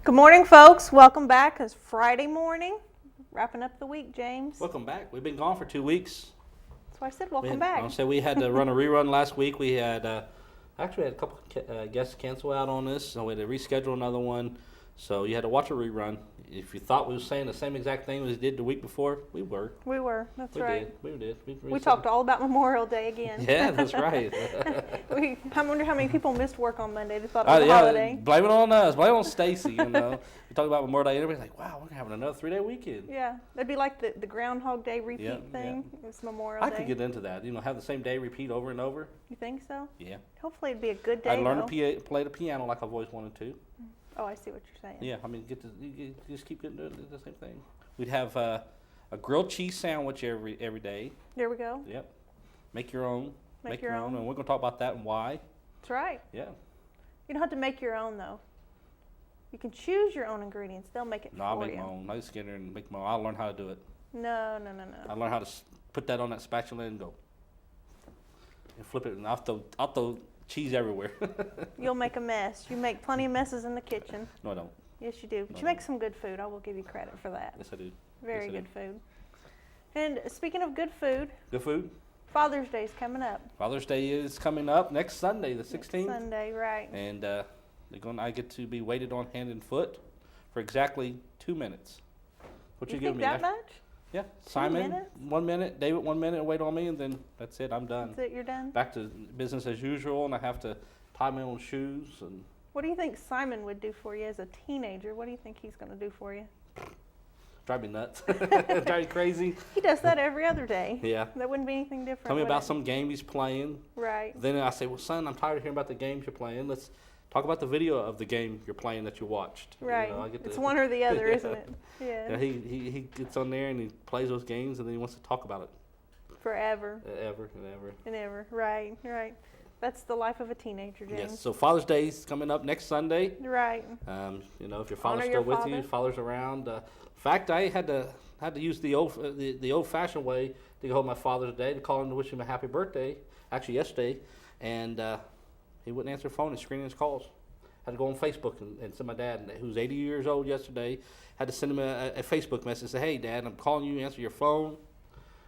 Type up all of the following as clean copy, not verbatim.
Good morning, folks. Welcome back. It's Friday morning. Wrapping up the week, James. Welcome back. We've been gone for 2 weeks. That's why I said welcome back. I said we had to run a rerun last week. We had actually had a couple guests cancel out on this, so we had to reschedule another one. So you had to watch a rerun. If you thought we were saying the same exact thing as we did the week before, we were. We were. That's right. We did. We talked all about Memorial Day again. Yeah, that's right. I wonder how many people missed work on Monday. They thought it was a holiday. Blame it on us. Blame it on Stacy. You know, we talked about Memorial Day, and everybody's like, "Wow, we're having another 3-day weekend." Yeah, that'd be like the Groundhog Day repeat thing. Yeah. It's Memorial Day. I could get into that. You know, have the same day repeat over and over. You think so? Yeah. Hopefully, it'd be a good day. I'd learn to play the piano like I've always wanted to. Oh, I see what you're saying. Yeah, I mean, you just keep getting the same thing. We'd have a grilled cheese sandwich every day. There we go. Yep. Make your own. Make your own. And we're going to talk about that and why. That's right. Yeah. You don't have to make your own, though. You can choose your own ingredients. They'll make it for you. No, I'll make my own. I just get in there and make my own. I'll learn how to do it. No. I'll learn how to put that on that spatula and go. And flip it, and I'll throw cheese everywhere. You'll make a mess. You make plenty of messes in the kitchen. No, I don't. Yes, you do. But you make some good food. I will give you credit for that. Yes, I do. Very good food. And speaking of good food. Good food? Father's Day is coming up. Father's Day is coming up next Sunday, the 16th. Next Sunday, right. And I get to be waited on hand and foot for exactly 2 minutes. What you give think me? That much? Yeah. Simon, 1 minute. David, 1 minute. Wait on me, and then that's it. I'm done. That's it. You're done. Back to business as usual, and I have to tie my own shoes. And what do you think Simon would do for you as a teenager? What do you think he's going to do for you? Drive me nuts. Drive me crazy. He does that every other day. Yeah. That wouldn't be anything different. Tell me about some game he's playing. Right. Then I say, well, son, I'm tired of hearing about the games you're playing. Let's talk about the video of the game you're playing that you watched. Right. You know, it's one or the other, isn't it? Yeah. He gets on there and he plays those games and then he wants to talk about it. Forever. Ever and ever. And ever. Right. That's the life of a teenager, James. Yes. So Father's Day is coming up next Sunday. Right. You know, if your father's still with you, father's around. In fact, I had to use the old-fashioned way to go home my Father's Day to call him to wish him a happy birthday. Actually, yesterday, and he wouldn't answer the phone and screening his calls. Had to go on Facebook and send my dad, who's 80 years old yesterday, had to send him a Facebook message. Say, hey, Dad, I'm calling you. Answer your phone.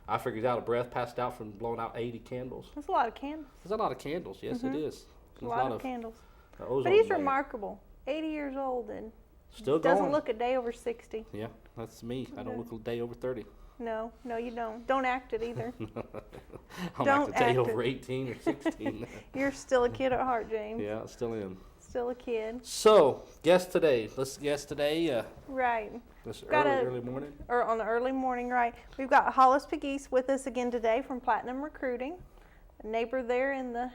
I figured he's out of breath, passed out from blowing out 80 candles. That's a lot of candles. That's a lot of candles. Yes, it is. A lot of candles. But he's remarkable. 80 years old and still going. Doesn't look a day over 60. Yeah, that's me. I don't look a day over 30. No, you don't. Don't act it either. I'm like a day over 18 or 16. You're still a kid at heart, James. Yeah, still am. Still a kid. So, guest today. Let's guest today. Right. This early morning. Or on the early morning, right. We've got Hollis Pegues with us again today from Platinum Recruiting. A neighbor there in the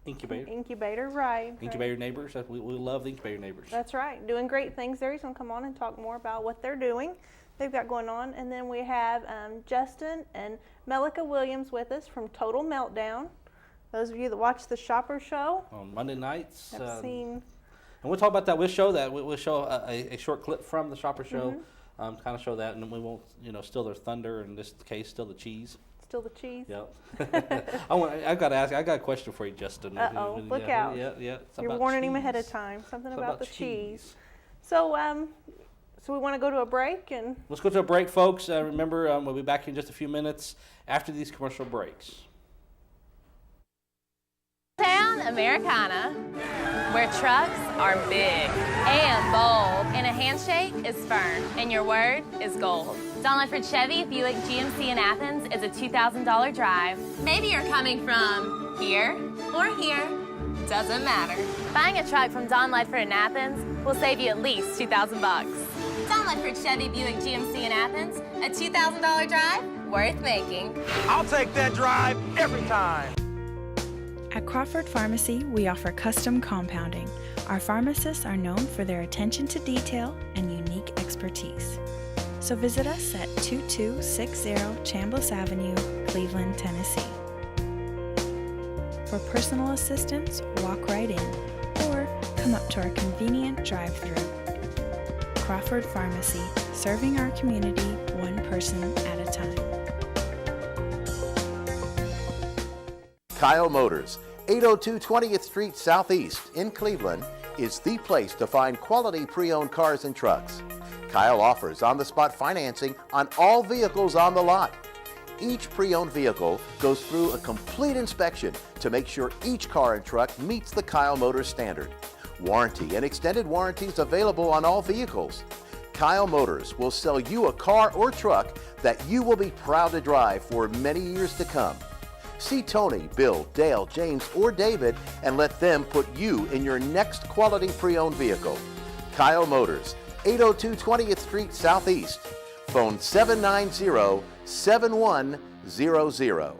Incubator, right. Incubator neighbors. We love the incubator neighbors. That's right. Doing great things there. He's going to come on and talk more about what they're doing. They've got going on. And then we have Justin and Melika Williams with us from Total Meltdown. Those of you that watch the Shopper Show. On Monday nights. I've seen. And we'll talk about that. We'll show that. We'll show a short clip from the Shopper Show. Kind of show that. And we won't, steal their thunder. In this case, still the cheese. Still the cheese. Yep. I got to ask. I got a question for you, Justin. Look out. Yeah. You're warning him ahead of time. Something about the cheese. So we want to go to a break and. Let's go to a break, folks. Remember, we'll be back in just a few minutes after these commercial breaks. Town Americana, where trucks are big and bold, and a handshake is firm, and your word is gold. Don Ledford Chevy Buick GMC in Athens is a $2,000 drive. Maybe you're coming from here or here, doesn't matter. Buying a truck from Don Ledford in Athens will save you at least $2,000. Don Ledford Chevy Buick GMC in Athens, a $2,000 drive worth making. I'll take that drive every time. At Crawford Pharmacy, we offer custom compounding. Our pharmacists are known for their attention to detail and unique expertise. So visit us at 2260 Chambliss Avenue, Cleveland, Tennessee. For personal assistance, walk right in or come up to our convenient drive-thru. Crawford Pharmacy, serving our community one person at a time. Kyle Motors, 802 20th Street Southeast in Cleveland, is the place to find quality pre-owned cars and trucks. Kyle offers on-the-spot financing on all vehicles on the lot. Each pre-owned vehicle goes through a complete inspection to make sure each car and truck meets the Kyle Motors standard. Warranty and extended warranties available on all vehicles. Kyle Motors will sell you a car or truck that you will be proud to drive for many years to come. See Tony, Bill, Dale, James, or David and let them put you in your next quality pre-owned vehicle. Kyle Motors, 802 20th Street Southeast. Phone 790-7100.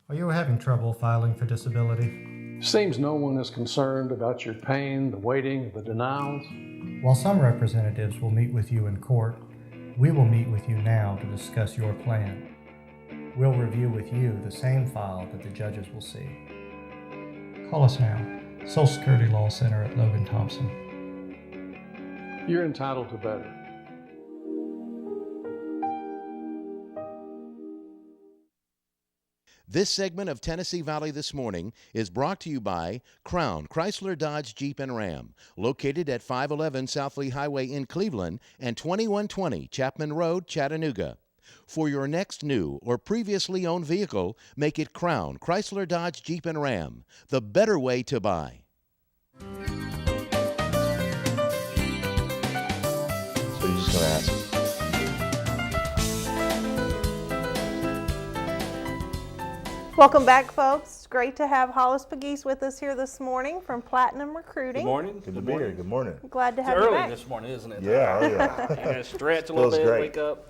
Are you having trouble filing for disability? Seems no one is concerned about your pain, the waiting, the denials. While some representatives will meet with you in court, we will meet with you now to discuss your plan. We'll review with you the same file that the judges will see. Call us now. Social Security Law Center at Logan Thompson. You're entitled to better. This segment of Tennessee Valley This Morning is brought to you by Crown Chrysler Dodge Jeep and Ram, located at 511 South Lee Highway in Cleveland and 2120 Chapman Road, Chattanooga. For your next new or previously owned vehicle, make it Crown Chrysler Dodge Jeep and Ram, the better way to buy. So you're just going to ask. Welcome back, folks. It's great to have Hollis Pegues with us here this morning from Platinum Recruiting. Good morning. Good to be here. Good morning. Glad to It's have you early back. this morning, isn't it? Yeah, oh yeah. You're going to stretch a little Feels bit, great. wake up.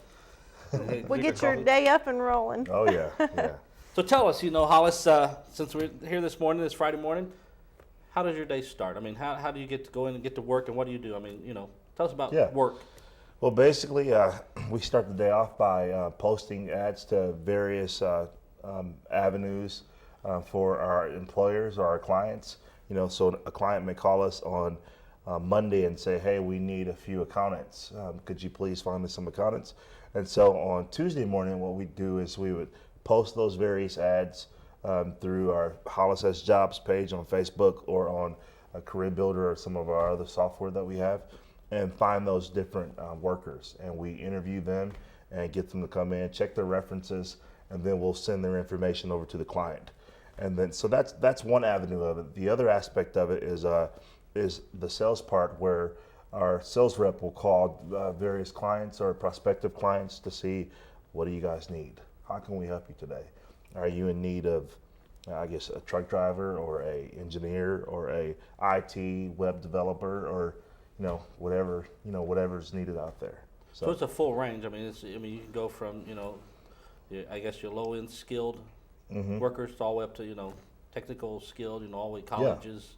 We'll get your day up and rolling. Oh yeah, yeah. So tell us, Hollis, since we're here this morning, this Friday morning, how does your day start? I mean, how do you get to go in and get to work, and what do you do? I mean, tell us about work. Well, basically, we start the day off by posting ads to various avenues for our employers or our clients. So a client may call us on Monday and say, hey, we need a few accountants. Could you please find us some accountants? And so on Tuesday morning, what we do is we would post those various ads through our Hollis S Jobs page on Facebook or on a Career Builder or some of our other software that we have, and find those different workers. And we interview them and get them to come in, check their references, and then we'll send their information over to the client. And then, so that's one avenue of it. The other aspect of it is the sales part, where our sales rep will call various clients or prospective clients to see, what do you guys need? How can we help you today? Are you in need of, a truck driver or a engineer or a IT web developer or whatever's needed out there. So it's a full range. I mean, you can go from your low end skilled workers all the way up to technical skilled, all the way colleges,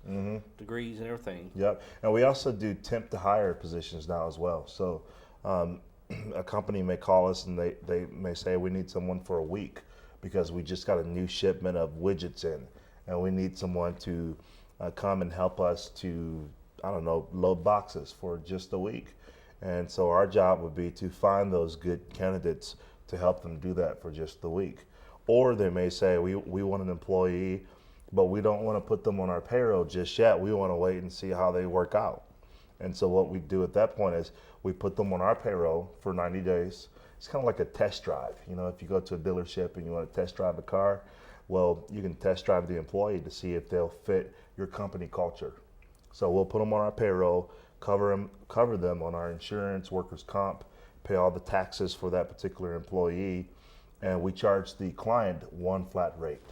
degrees and everything. Yep, and we also do temp to hire positions now as well. So a company may call us and they may say, we need someone for a week because we just got a new shipment of widgets in, and we need someone to come and help us to, load boxes for just a week. And so our job would be to find those good candidates to help them do that for just the week. Or they may say, we want an employee, but we don't want to put them on our payroll just yet. We want to wait and see how they work out. And so what we do at that point is we put them on our payroll for 90 days. It's kind of like a test drive. If you go to a dealership and you want to test drive a car, well, you can test drive the employee to see if they'll fit your company culture. So we'll put them on our payroll, cover them on our insurance, workers' comp, pay all the taxes for that particular employee, and we charge the client one flat rate.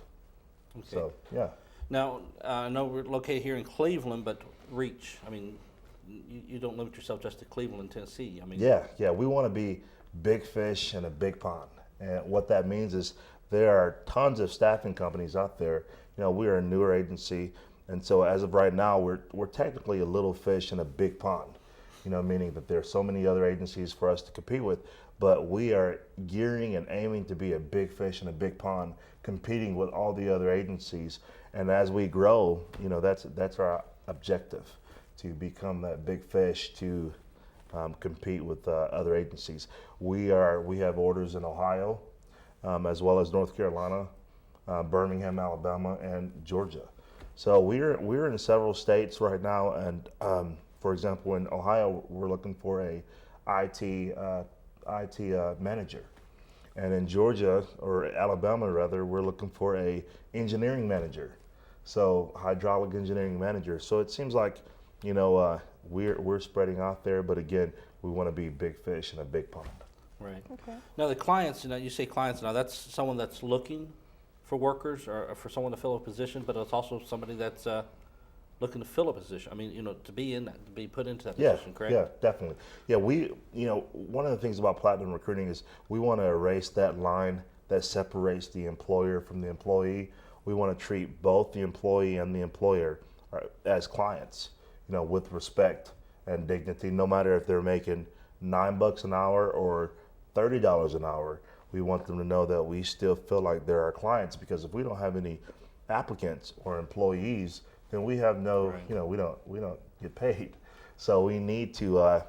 Okay. So, yeah. Now, I know we're located here in Cleveland, but reach, you don't limit yourself just to Cleveland, Tennessee. Yeah, we want to be big fish in a big pond. And what that means is there are tons of staffing companies out there. We are a newer agency, and so as of right now, we're technically a little fish in a big pond. Meaning that there are so many other agencies for us to compete with, but we are gearing and aiming to be a big fish in a big pond, competing with all the other agencies. And as we grow, that's our objective, to become that big fish to compete with other agencies. We have orders in Ohio, as well as North Carolina, Birmingham, Alabama, and Georgia. So we're in several states right now, and for example, in Ohio, we're looking for a IT manager, and in Georgia or Alabama rather, we're looking for a engineering manager, so hydraulic engineering manager. So it seems like, we're spreading out there, but again, we want to be big fish in a big pond. Right. Okay. Now the clients, you say clients. Now that's someone that's looking for workers or for someone to fill a position, but it's also somebody that's looking to fill a position. I mean, to be in that, to be put into that position, correct? Yeah, definitely. Yeah, one of the things about Platinum Recruiting is we want to erase that line that separates the employer from the employee. We want to treat both the employee and the employer as clients, with respect and dignity, no matter if they're making $9 an hour or $30 an hour. We want them to know that we still feel like they're our clients, because if we don't have any applicants or employees, then we have no, we don't get paid. So we need to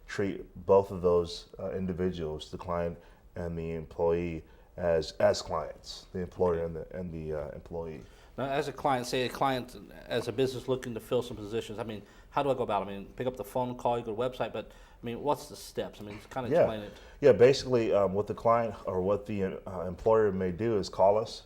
treat both of those individuals, the client and the employee, as clients, the employer and the employee. Now, as a client, as a business looking to fill some positions, I mean, how do I go about it? I mean, pick up the phone, call, you go to the website, but I mean, what's the steps? I mean, kind of explain it. Yeah, basically what the client or what the employer may do is call us,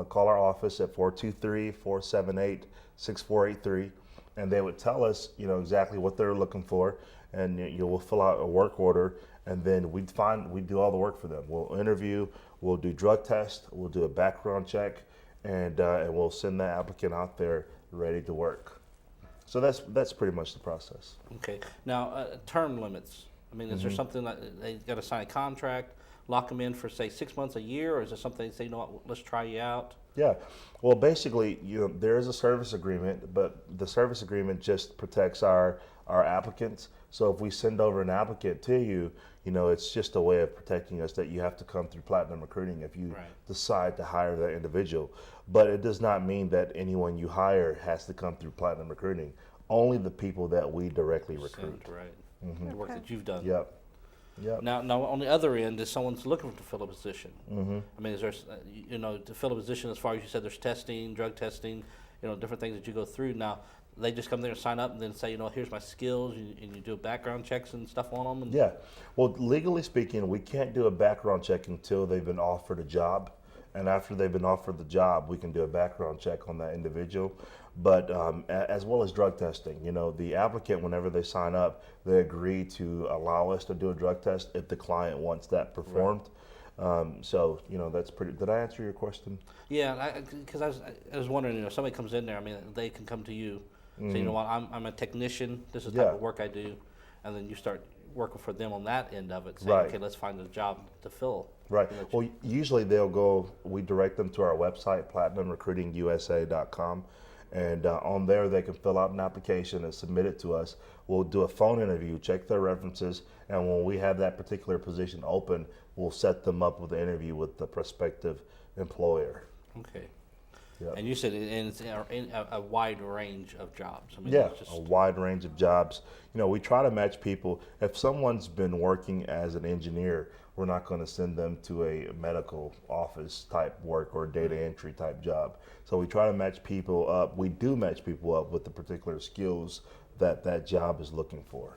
call our office at 423-478-6483, and they would tell us, exactly what they're looking for, and we'll fill out a work order, and then we do all the work for them. We'll interview, we'll do drug tests, we'll do a background check, and we'll send that applicant out there ready to work. So that's pretty much the process. Okay. Now, term limits. I mean, is there something that they got to sign a contract, lock them in for, say, 6 months, a year, or is it something they say, let's try you out? Yeah. Well, basically, there is a service agreement, but the service agreement just protects our applicants. So if we send over an applicant to you, it's just a way of protecting us that you have to come through Platinum Recruiting if you decide to hire that individual. But it does not mean that anyone you hire has to come through Platinum Recruiting. Only the people that we directly recruit. Right. The work that you've done. Yep. Now, on the other end, is someone's looking to fill a position. I mean, is there, to fill a position, as far as you said, there's testing, drug testing, different things that you go through. Now, they just come there and sign up and then say, here's my skills, and you do background checks and stuff on them? Yeah. Well, legally speaking, we can't do a background check until they've been offered a job. And after they've been offered the job, we can do a background check on that individual. But as well as drug testing, the applicant, whenever they sign up, they agree to allow us to do a drug test if the client wants that performed. So, that's pretty. Did I answer your question? Yeah, because I was wondering, somebody comes in there, I mean, they can come to you, say, what, I'm a technician, this is the type of work I do, and then you start working for them on that end of it, saying, okay, let's find a job to fill. Right. Well, usually we direct them to our website, platinumrecruitingusa.com, and on there they can fill out an application and submit it to us. We'll do a phone interview, check their references, and when we have that particular position open, we'll set them up with an interview with the prospective employer. Okay. Yep. And you said it's a wide range of jobs. I mean, a wide range of jobs. We try to match people. If someone's been working as an engineer, we're not going to send them to a medical office type work or data entry type job. So we try to match people up. We do match people up with the particular skills that job is looking for.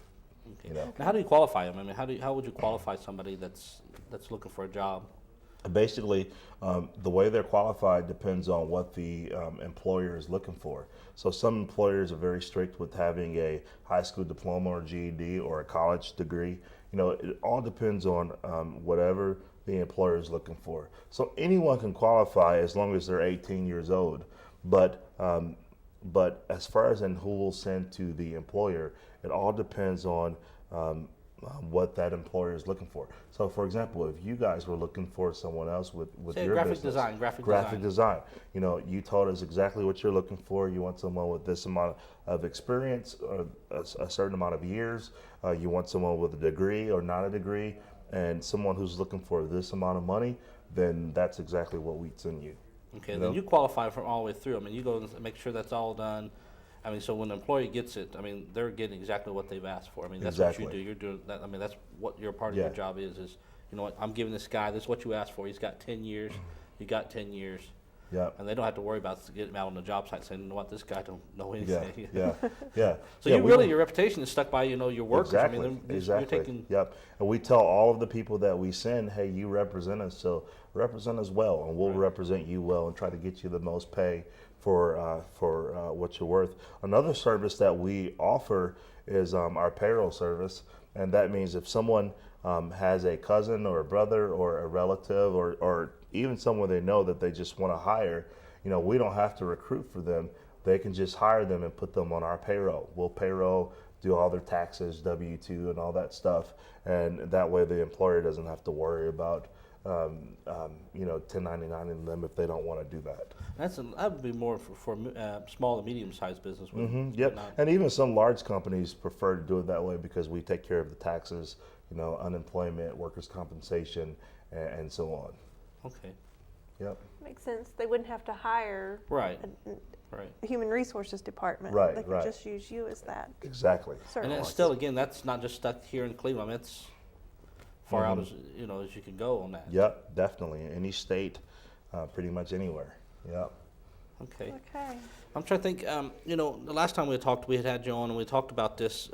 Okay. Now, how do you qualify them? I mean, how would you qualify somebody that's looking for a job? Basically, the way they're qualified depends on what the employer is looking for. So some employers are very strict with having a high school diploma or GED or a college degree. It all depends on whatever the employer is looking for. So anyone can qualify as long as they're 18 years old. But as far as in who will send to the employer, it all depends on what that employer is looking for. So, for example, if you guys were looking for someone else with your graphic business, graphic design, you told us exactly what you're looking for. You want someone with this amount of experience, or a certain amount of years. You want someone with a degree or not a degree, and someone who's looking for this amount of money. Then that's exactly what we'd send you. Okay, then you qualify from all the way through. I mean, you go and make sure that's all done. I mean, so when the employee gets it, I mean, they're getting exactly what they've asked for. I mean, that's what you do. You're doing that. I mean, that's what your part of your job is, you know what, I'm giving this guy, this is what you asked for. He's got 10 years. You got 10 years. Yep. And they don't have to worry about getting out on the job site saying, you know what, this guy don't know anything. Yeah. Yeah. So yeah, your reputation is stuck by, your workers. Exactly. I mean, exactly. You're taking. Yep. And we tell all of the people that we send, hey, you represent us, so represent us well, and we'll represent you well and try to get you the most pay for what you're worth. Another service that we offer is our payroll service, and that means if someone has a cousin or a brother or a relative or even someone they know that they just want to hire, we don't have to recruit for them. They can just hire them and put them on our payroll. We'll payroll, do all their taxes, W-2 and all that stuff, and that way the employer doesn't have to worry about 1099ing them if they don't want to do that. That would be more for small and medium-sized business. Yep, and even some large companies prefer to do it that way because we take care of the taxes, unemployment, workers' compensation, and so on. Okay. Yep. Makes sense. They wouldn't have to hire Right. a human resources department. Right, They could right. just use you as that. Exactly. And it's still, again, that's not just stuck here in Cleveland. I mean, it's far out as as you can go on that. Yep, definitely. Any state, pretty much anywhere. Yep. Okay. Okay. I'm trying to think. The last time we talked, we had you on, and we talked about this.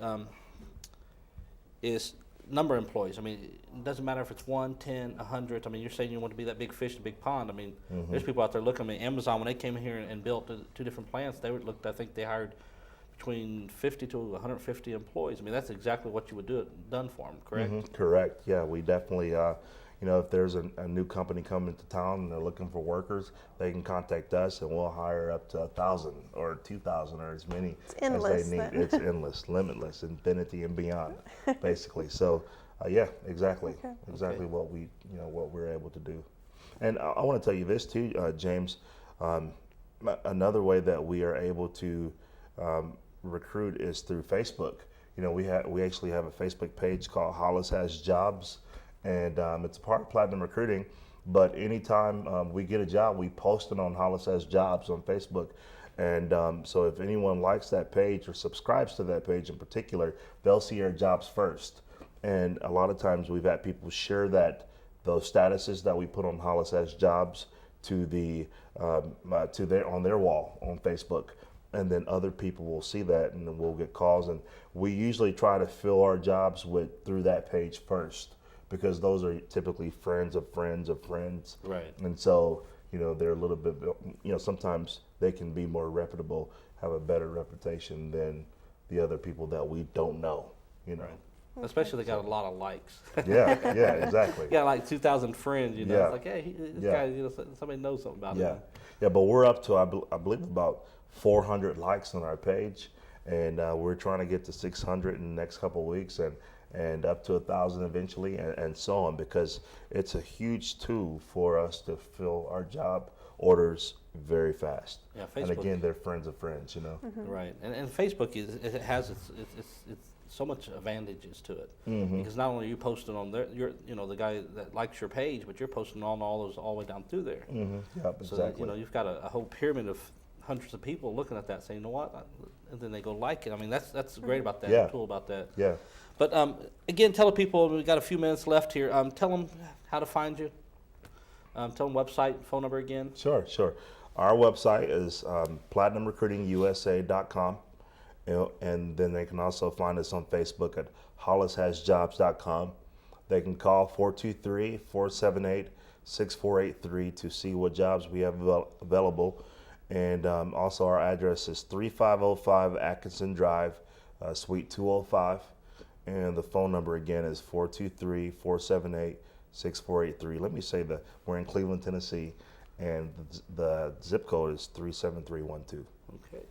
Is number of employees. I mean, it doesn't matter if it's 1, 10, 100. I mean, you're saying you want to be that big fish in a big pond. I mean, there's people out there looking. I mean, Amazon, when they came here and built 2 different plants, I think they hired between 50 to 150 employees. I mean, that's exactly what you would do it done for them, correct? Correct. Yeah, we definitely, if there's a new company coming to town and they're looking for workers, they can contact us and we'll hire up to 1,000 or 2,000 or as many as they need. It's endless, limitless, infinity and beyond, basically. So, yeah, exactly, exactly what we're able to do. And I want to tell you this too, James. Another way that we are able to recruit is through Facebook. We actually have a Facebook page called Hollis Has Jobs, and it's part of Platinum Recruiting. But anytime we get a job, we post it on Hollis Has Jobs on Facebook. And so if anyone likes that page or subscribes to that page in particular, they'll see our jobs first. And a lot of times we've had people share those statuses that we put on Hollis Has Jobs to on their wall on Facebook. And then other people will see that, and then we'll get calls. And we usually try to fill our jobs through that page first, because those are typically friends of friends of friends. Right. And so, they're a little bit, sometimes they can be more reputable, have a better reputation than the other people that we don't know, Right. Especially they got a lot of likes. Yeah, exactly. You got like 2,000 friends, Yeah. It's like, hey, this guy, somebody knows something about him. Yeah, but we're up to, I believe, about 400 likes on our page, and we're trying to get to 600 in the next couple of weeks, and up to 1,000 eventually, and so on, because it's a huge tool for us to fill our job orders very fast. Yeah, Facebook. And again, they're friends of friends, Right, and Facebook it has it's so much advantages to it, because not only are you posting on there, you're the guy that likes your page, but you're posting on all those all the way down through there. Yep, So exactly. that, you've got a whole pyramid of hundreds of people looking at that, saying, you know what, and then they go like it. I mean, that's great about that. Yeah. The tool about that. Yeah. But again, tell the people, we've got a few minutes left here. Tell them how to find you. Tell them website, phone number again. Sure. Our website is platinumrecruitingusa.com, and then they can also find us on Facebook at hollishasjobs.com. They can call 423-478-6483 to see what jobs we have available. And also our address is 3505 Atkinson Drive, Suite 205. And the phone number again is 423-478-6483. Let me say that we're in Cleveland, Tennessee, and the zip code is 37312. Okay.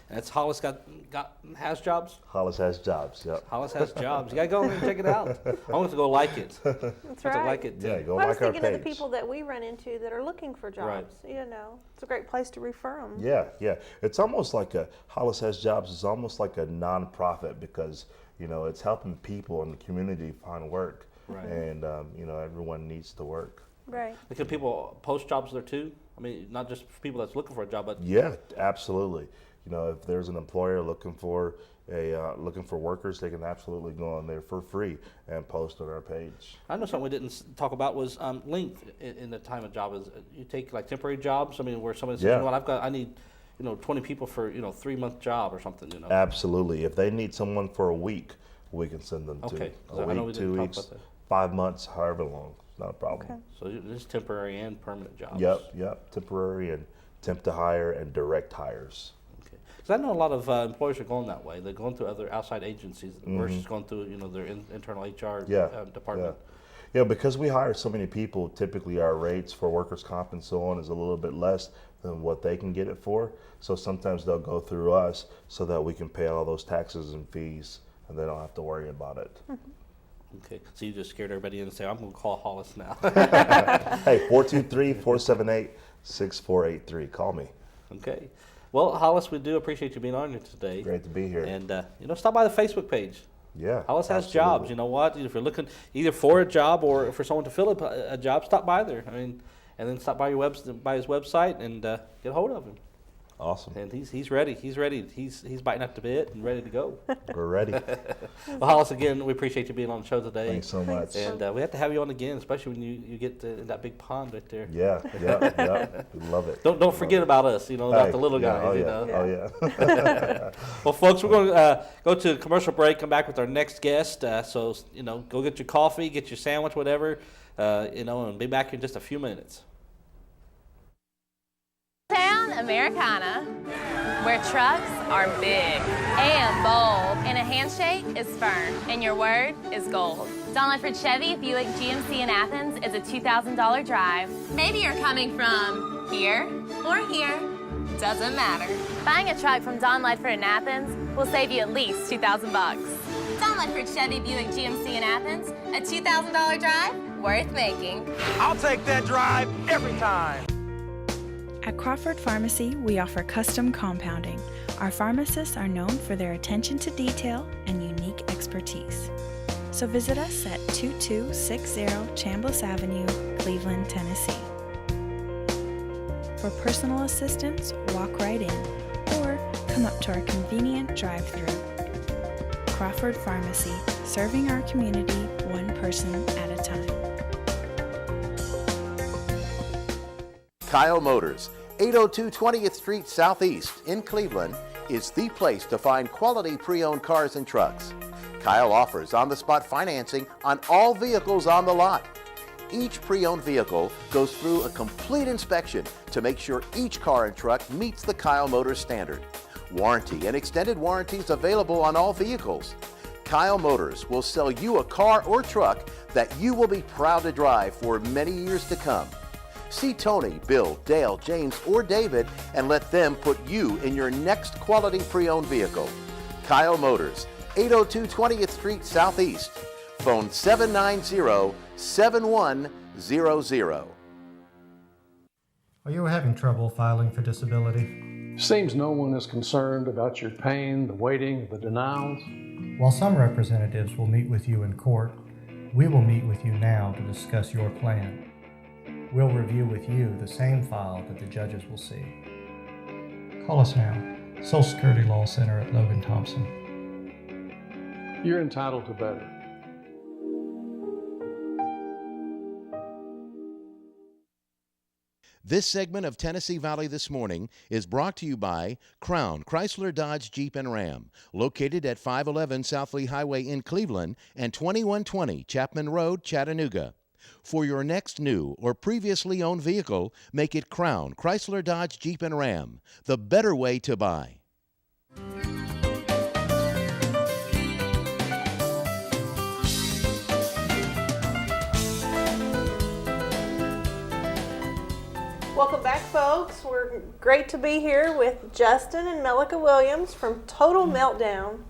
And it's Hollis has jobs? Hollis Has Jobs, yep. Hollis Has Jobs. You got to go and check it out. I want to go like it. That's I right. like it too. Yeah, go I was like our thinking of the page. people that we run into that are looking for jobs. It's a great place to refer them. Yeah. It's almost like Hollis Has Jobs is almost like a nonprofit, because it's helping people in the community find work. Right. And everyone needs to work. Right. Can people post jobs there too? I mean, not just for people that's looking for a job, but Yeah, absolutely. If there's an employer looking for looking for workers, they can absolutely go on there for free and post on our page. I know something we didn't talk about was length in the time of job. Is you take like temporary jobs? I mean, where somebody says, Yeah. you know what, I need 20 people for 3-month job or something. Absolutely. If they need someone for a week, we can send them Okay. to So a I know we week, didn't 2 talk weeks, about that. 5 months, however long. Not a problem. Okay. So it's temporary and permanent jobs. Yep. Temporary and temp to hire and direct hires. Okay. Because I know a lot of employers are going that way. They're going through other outside agencies versus going through their internal HR department. Yeah, because we hire so many people, typically our rates for workers' comp and so on is a little bit less than what they can get it for. So sometimes they'll go through us so that we can pay all those taxes and fees, and they don't have to worry about it. Okay, so you just scared everybody in and say, I'm going to call Hollis now. Hey, 423-478-6483. Call me. Okay. Well, Hollis, we do appreciate you being on here today. Great to be here. And, stop by the Facebook page. Yeah. Hollis has absolutely. jobs. You know what? If you're looking either for a job or for someone to fill a job, stop by there. I mean, and then stop by by his website and get a hold of him. Awesome. And he's ready. He's ready. He's biting at the bit and ready to go. We're ready. Well, Hollis, again, we appreciate you being on the show today. Thanks so much. And we have to have you on again, especially when you get in that big pond right there. Yeah. We love it. Don't forget about us, about Hey, the little guys. Oh, yeah. Oh, yeah. Well, folks, we're going to go to a commercial break, come back with our next guest. So, go get your coffee, get your sandwich, whatever, and be back in just a few minutes. Town Americana, where trucks are big and bold, and a handshake is firm, and your word is gold. Don Ledford Chevy Buick GMC in Athens is a $2,000 drive. Maybe you're coming from here or here, doesn't matter. Buying a truck from Don Ledford in Athens will save you at least $2,000. Don Ledford Chevy Buick GMC in Athens, a $2,000 drive worth making. I'll take that drive every time. At Crawford Pharmacy, we offer custom compounding. Our pharmacists are known for their attention to detail and unique expertise. So visit us at 2260 Chambliss Avenue, Cleveland, Tennessee. For personal assistance, walk right in or come up to our convenient drive-thru. Crawford Pharmacy, serving our community one person at a time. Kyle Motors, 802 20th Street Southeast in Cleveland, is the place to find quality pre-owned cars and trucks. Kyle offers on-the-spot financing on all vehicles on the lot. Each pre-owned vehicle goes through a complete inspection to make sure each car and truck meets the Kyle Motors standard. Warranty and extended warranties available on all vehicles. Kyle Motors will sell you a car or truck that you will be proud to drive for many years to come. See Tony, Bill, Dale, James, or David and let them put you in your next quality pre-owned vehicle. Kyle Motors, 802 20th Street Southeast. Phone 790-7100. Are you having trouble filing for disability? Seems no one is concerned about your pain, the waiting, the denials. While some representatives will meet with you in court, we will meet with you now to discuss your plan. We'll review with you the same file that the judges will see. Call us now. Social Security Law Center at Logan Thompson. You're entitled to better. This segment of Tennessee Valley This Morning is brought to you by Crown Chrysler Dodge Jeep and Ram, located at 511 South Lee Highway in Cleveland and 2120 Chapman Road, Chattanooga. For your next new or previously owned vehicle, make it Crown Chrysler Dodge Jeep and Ram, the better way to buy. Welcome back, folks. We're great to be here with Justin and Melika Williams from Total Meltdown.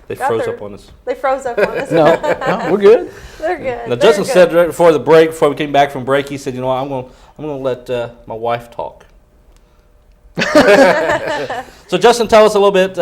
They froze up on us. They froze up on us. No, we're good. They're good. Now, They're Justin good. said right before the break, before we came back from break, he said, I'm going to let my wife talk. So, Justin, tell us a little bit,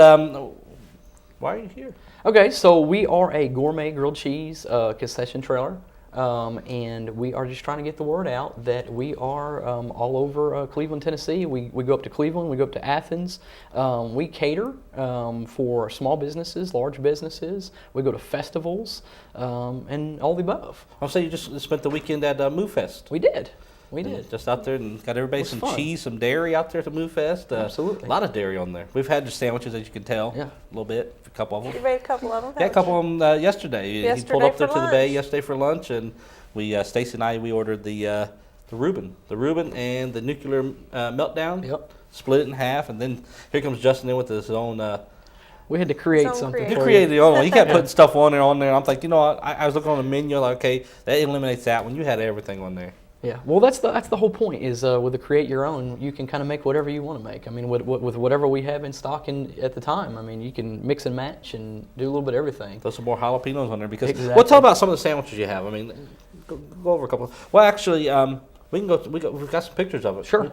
why are you here? Okay, so we are a gourmet grilled cheese concession trailer. and we are just trying to get the word out that we are all over Cleveland, Tennessee. We go up to Cleveland, we go up to Athens. We cater for small businesses, large businesses. We go to festivals, and all the above. I'll say you just spent the weekend at Move Fest. We did. We did. Just out there and got everybody some fun. cheese, some dairy out there at the Move Fest. Absolutely. A lot of dairy on there. We've had the sandwiches, as you can tell. Yeah. A little bit, a couple of them. You made a couple of them. Yeah, a couple of them yesterday. He pulled up there to the bay yesterday for lunch, and we, Stacy and I, we ordered the Reuben and the nuclear meltdown. Yep. Split it in half, and then here comes Justin in with his own. We had to create something. He created the own one. He kept putting stuff on there. I'm like, you know what? I was looking on the menu, like, okay, that eliminates that one. You had everything on there. Yeah, well, that's the whole point is with the create your own, you can kind of make whatever you want to make. I mean, with whatever we have in stock at the time. I mean, you can mix and match and do a little bit of everything. Throw some more jalapenos on there because. Exactly. Well, tell about some of the sandwiches you have. I mean, go over a couple. Well, actually, we've got some pictures of it. Sure.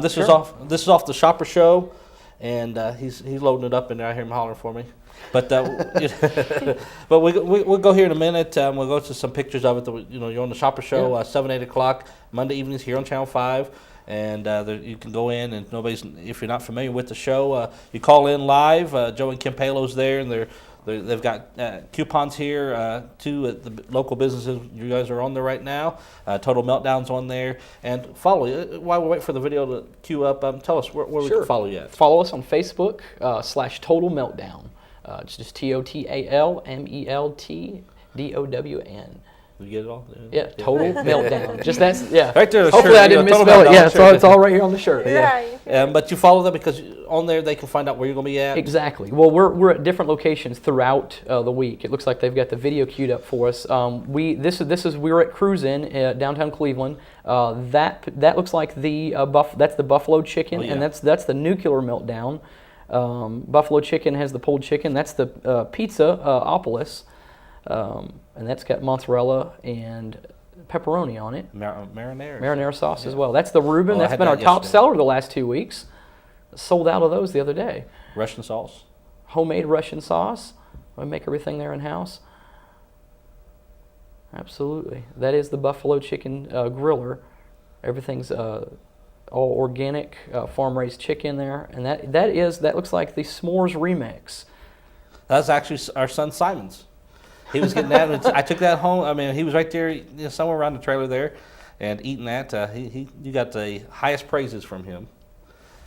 This is off the Shopper Show, and he's loading it up, and I hear him hollering for me. But but we'll go here in a minute. We'll go to some pictures of it. You're on the Shopper Show, 7-8 o'clock Monday evenings here on Channel 5, and you can go in. And if you're not familiar with the show, you call in live. Joe and Kim Palo's there, and they've got coupons here too at the local businesses. You guys are on there right now. Total Meltdown's on there, and follow. While we wait for the video to queue up, tell us where we can follow you at. Follow us on Facebook /Total Meltdown. It's just TOTALMELTDOWN. You get it all? Yeah, Total Meltdown. Just that's right there. The hopefully shirt, I didn't misspell it. Yeah, it's all right here on the shirt. Yeah. But you follow them because on there they can find out where you're going to be at. Exactly. Well, we're at different locations throughout the week. It looks like they've got the video queued up for us. We were at Cruise Inn downtown Cleveland. That looks like that's the buffalo chicken, and that's the nuclear meltdown. Buffalo chicken has the pulled chicken. That's the pizza opolis, and that's got mozzarella and pepperoni on it. Marinara sauce as well. That's the Reuben. That's been our top seller the last 2 weeks. Sold out of those the other day. Russian sauce. Homemade Russian sauce. We make everything there in house. Absolutely. That is the buffalo chicken griller. Everything's all organic, farm-raised chicken there, and that looks like the s'mores remix. That's actually our son Simon's. He was getting that. I took that home. I mean, he was right there, somewhere around the trailer there, and eating that. You got the highest praises from him.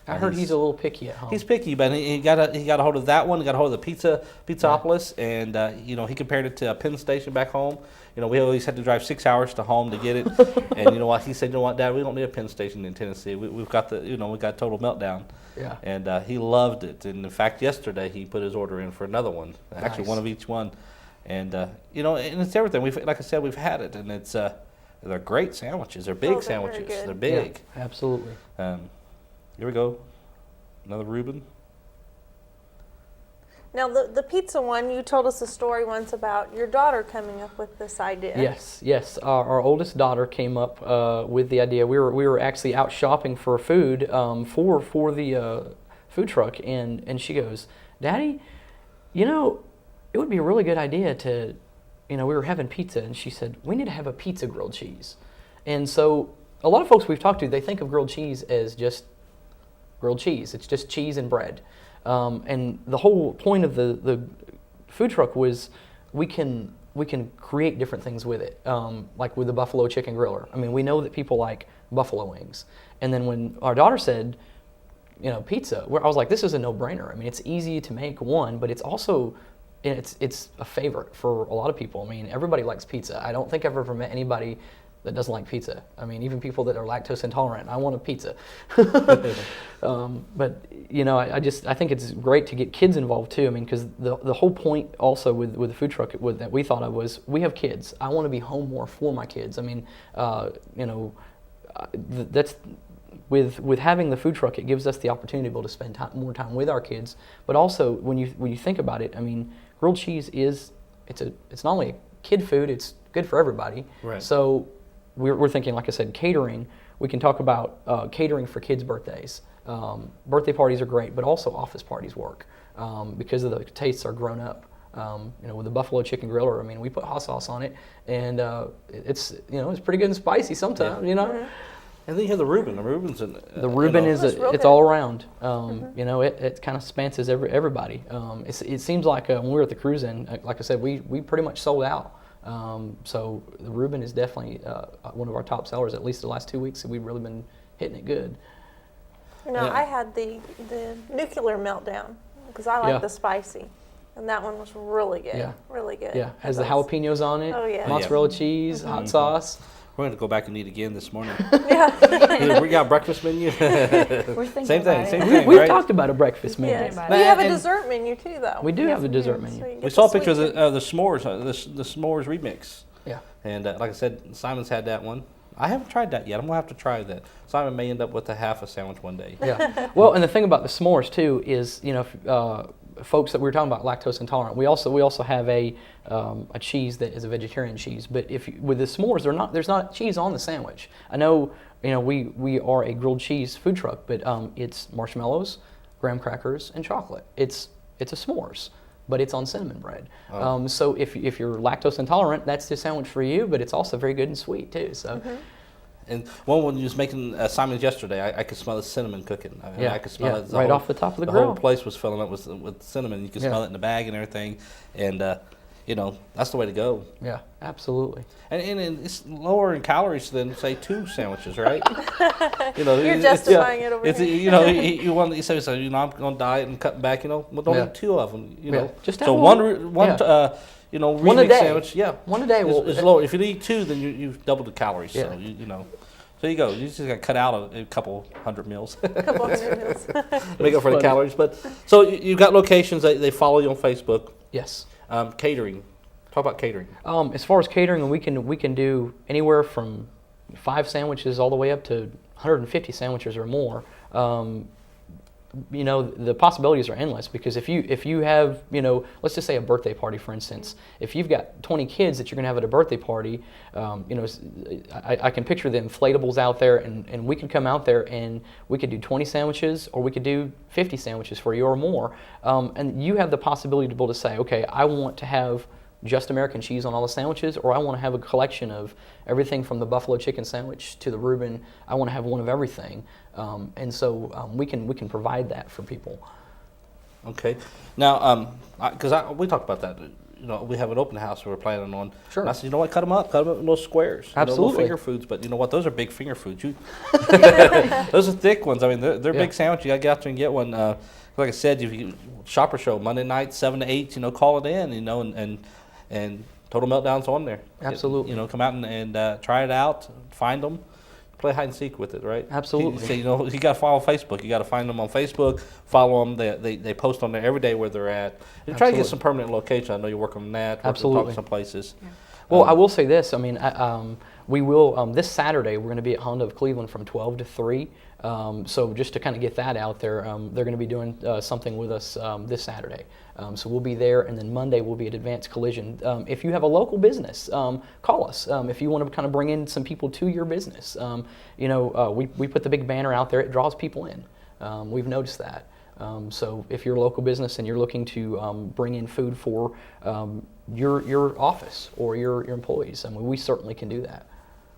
I heard he's a little picky at home. He's picky, but he got a hold of that one. He got a hold of the Pizzaopolis, and he compared it to a Penn Station back home. We always had to drive 6 hours to home to get it. And you know what? He said, Dad, we don't need a Penn Station in Tennessee. We've got we got Total Meltdown. Yeah. And he loved it. And in fact, yesterday he put his order in for another one. Nice. Actually, one of each one. And and it's everything. Like I said, we've had it, and it's they're great sandwiches. They're big sandwiches. They're big. Yeah, absolutely. Here we go. Another Reuben. Now, the pizza one, you told us a story once about your daughter coming up with this idea. Yes. Our oldest daughter came up with the idea. We were actually out shopping for food for the food truck, and she goes, Daddy, it would be a really good idea to, we were having pizza, and she said, we need to have a pizza grilled cheese. And so a lot of folks we've talked to, they think of grilled cheese as just grilled cheese. It's just cheese and bread. And the whole point of the food truck was we can create different things with it, like with the buffalo chicken griller. I mean, we know that people like buffalo wings. And then when our daughter said, pizza, I was like, this is a no-brainer. I mean, it's easy to make one, but it's also, it's a favorite for a lot of people. I mean, everybody likes pizza. I don't think I've ever met anybody that doesn't like pizza. I mean, even people that are lactose intolerant, I want a pizza. But I think it's great to get kids involved too. I mean, because the whole point also with the food truck that we thought of was we have kids. I want to be home more for my kids. I mean, that's with having the food truck, it gives us the opportunity to be able to spend more time with our kids. But also, when you think about it, I mean, grilled cheese it's not only kid food, it's good for everybody. Right. So we're thinking, like I said, catering. We can talk about catering for kids' birthdays. Birthday parties are great, but also office parties work because of the tastes are grown up. With the buffalo chicken griller, I mean, we put hot sauce on it, and it's pretty good and spicy sometimes, And then you have the Reuben. The Reuben's the Reuben it's all around. It kind of spans everybody. It seems like when we were at the cruise in, like I said, we pretty much sold out. So the Reuben is definitely one of our top sellers. At least the last 2 weeks, we've really been hitting it good. I had the nuclear meltdown because I like the spicy, and that one was really good. Yeah. Really good. Yeah, has the jalapenos on it. Oh yeah. Mozzarella cheese, hot sauce. We're going to go back and eat again this morning. Yeah. We got a breakfast menu. We're thinking Same about thing, it. same thing, We've right? talked about a breakfast menu. Yes. About We it. have a And- dessert menu too, though. We do have a dessert menu. So you get We saw a the picture of sweet the s'mores, the s'mores remix. Yeah. And like I said, Simon's had that one. I haven't tried that yet. I'm going to have to try that. Simon may end up with a half a sandwich one day. Yeah. Well, and the thing about the s'mores too is, folks that we were talking about lactose intolerant, we also have a cheese that is a vegetarian cheese. But with the s'mores, there's not cheese on the sandwich. I know, we are a grilled cheese food truck, but it's marshmallows, graham crackers, and chocolate. It's a s'mores, but it's on cinnamon bread. So if you're lactose intolerant, that's the sandwich for you. But it's also very good and sweet too. So. And when you was making Simon's yesterday, I could smell the cinnamon cooking. I could smell it. Right off the top of the grill. The whole place was filling up with cinnamon. You could smell it in the bag and everything. And, that's the way to go. Yeah, absolutely. And it's lower in calories than, say, 2 sandwiches, right? You're justifying it over here. You say, I'm going to diet and cut back, well, don't eat 2 of them, Just So have one one a remix day. sandwich, One a day is lower. If you eat 2, then you've doubled the calories. Yeah. So, so you go. You just got to cut out a couple hundred meals. Couple hundred meals. Make up for the calories. But so you've got locations. They follow you on Facebook. Yes. Catering. Talk about catering. As far as catering, we can do anywhere from 5 sandwiches all the way up to 150 sandwiches or more. The possibilities are endless because if you have, let's just say a birthday party, for instance, if you've got 20 kids that you're going to have at a birthday party, I can picture the inflatables out there, and we could come out there and we could do 20 sandwiches, or we could do 50 sandwiches for you or more, and you have the possibility to be able to say, okay, I want to have just American cheese on all the sandwiches, or I want to have a collection of everything from the buffalo chicken sandwich to the Reuben. I want to have one of everything, and so we can provide that for people. Okay. Now, because we talked about that. We have an open house we're planning on. Sure. And I said, cut them up in little squares. Absolutely. Little finger foods, but you know what? Those are big finger foods. Those are thick ones. I mean, they're big sandwiches. You got to get out there and get one. Like I said, if you shopper show Monday night 7 to 8, call it in, and Total Meltdown's on there. Absolutely. Come out and try it out, find them, play hide and seek with it, right? Absolutely. You got to follow Facebook. You got to find them on Facebook, follow them. They post on there every day where they're at. And try to get some permanent location. I know you're working on that. Absolutely. Talking some places. Yeah. Well, I will say this. I mean, we will, this Saturday, we're going to be at Honda of Cleveland from 12 to 3. So just to kind of get that out there, they're going to be doing something with us this Saturday. So we'll be there, and then Monday we'll be at Advanced Collision. If you have a local business, call us. If you want to kind of bring in some people to your business, we put the big banner out there. It draws people in. We've noticed that. So if you're a local business and you're looking to bring in food for your office or your employees, I mean, we certainly can do that.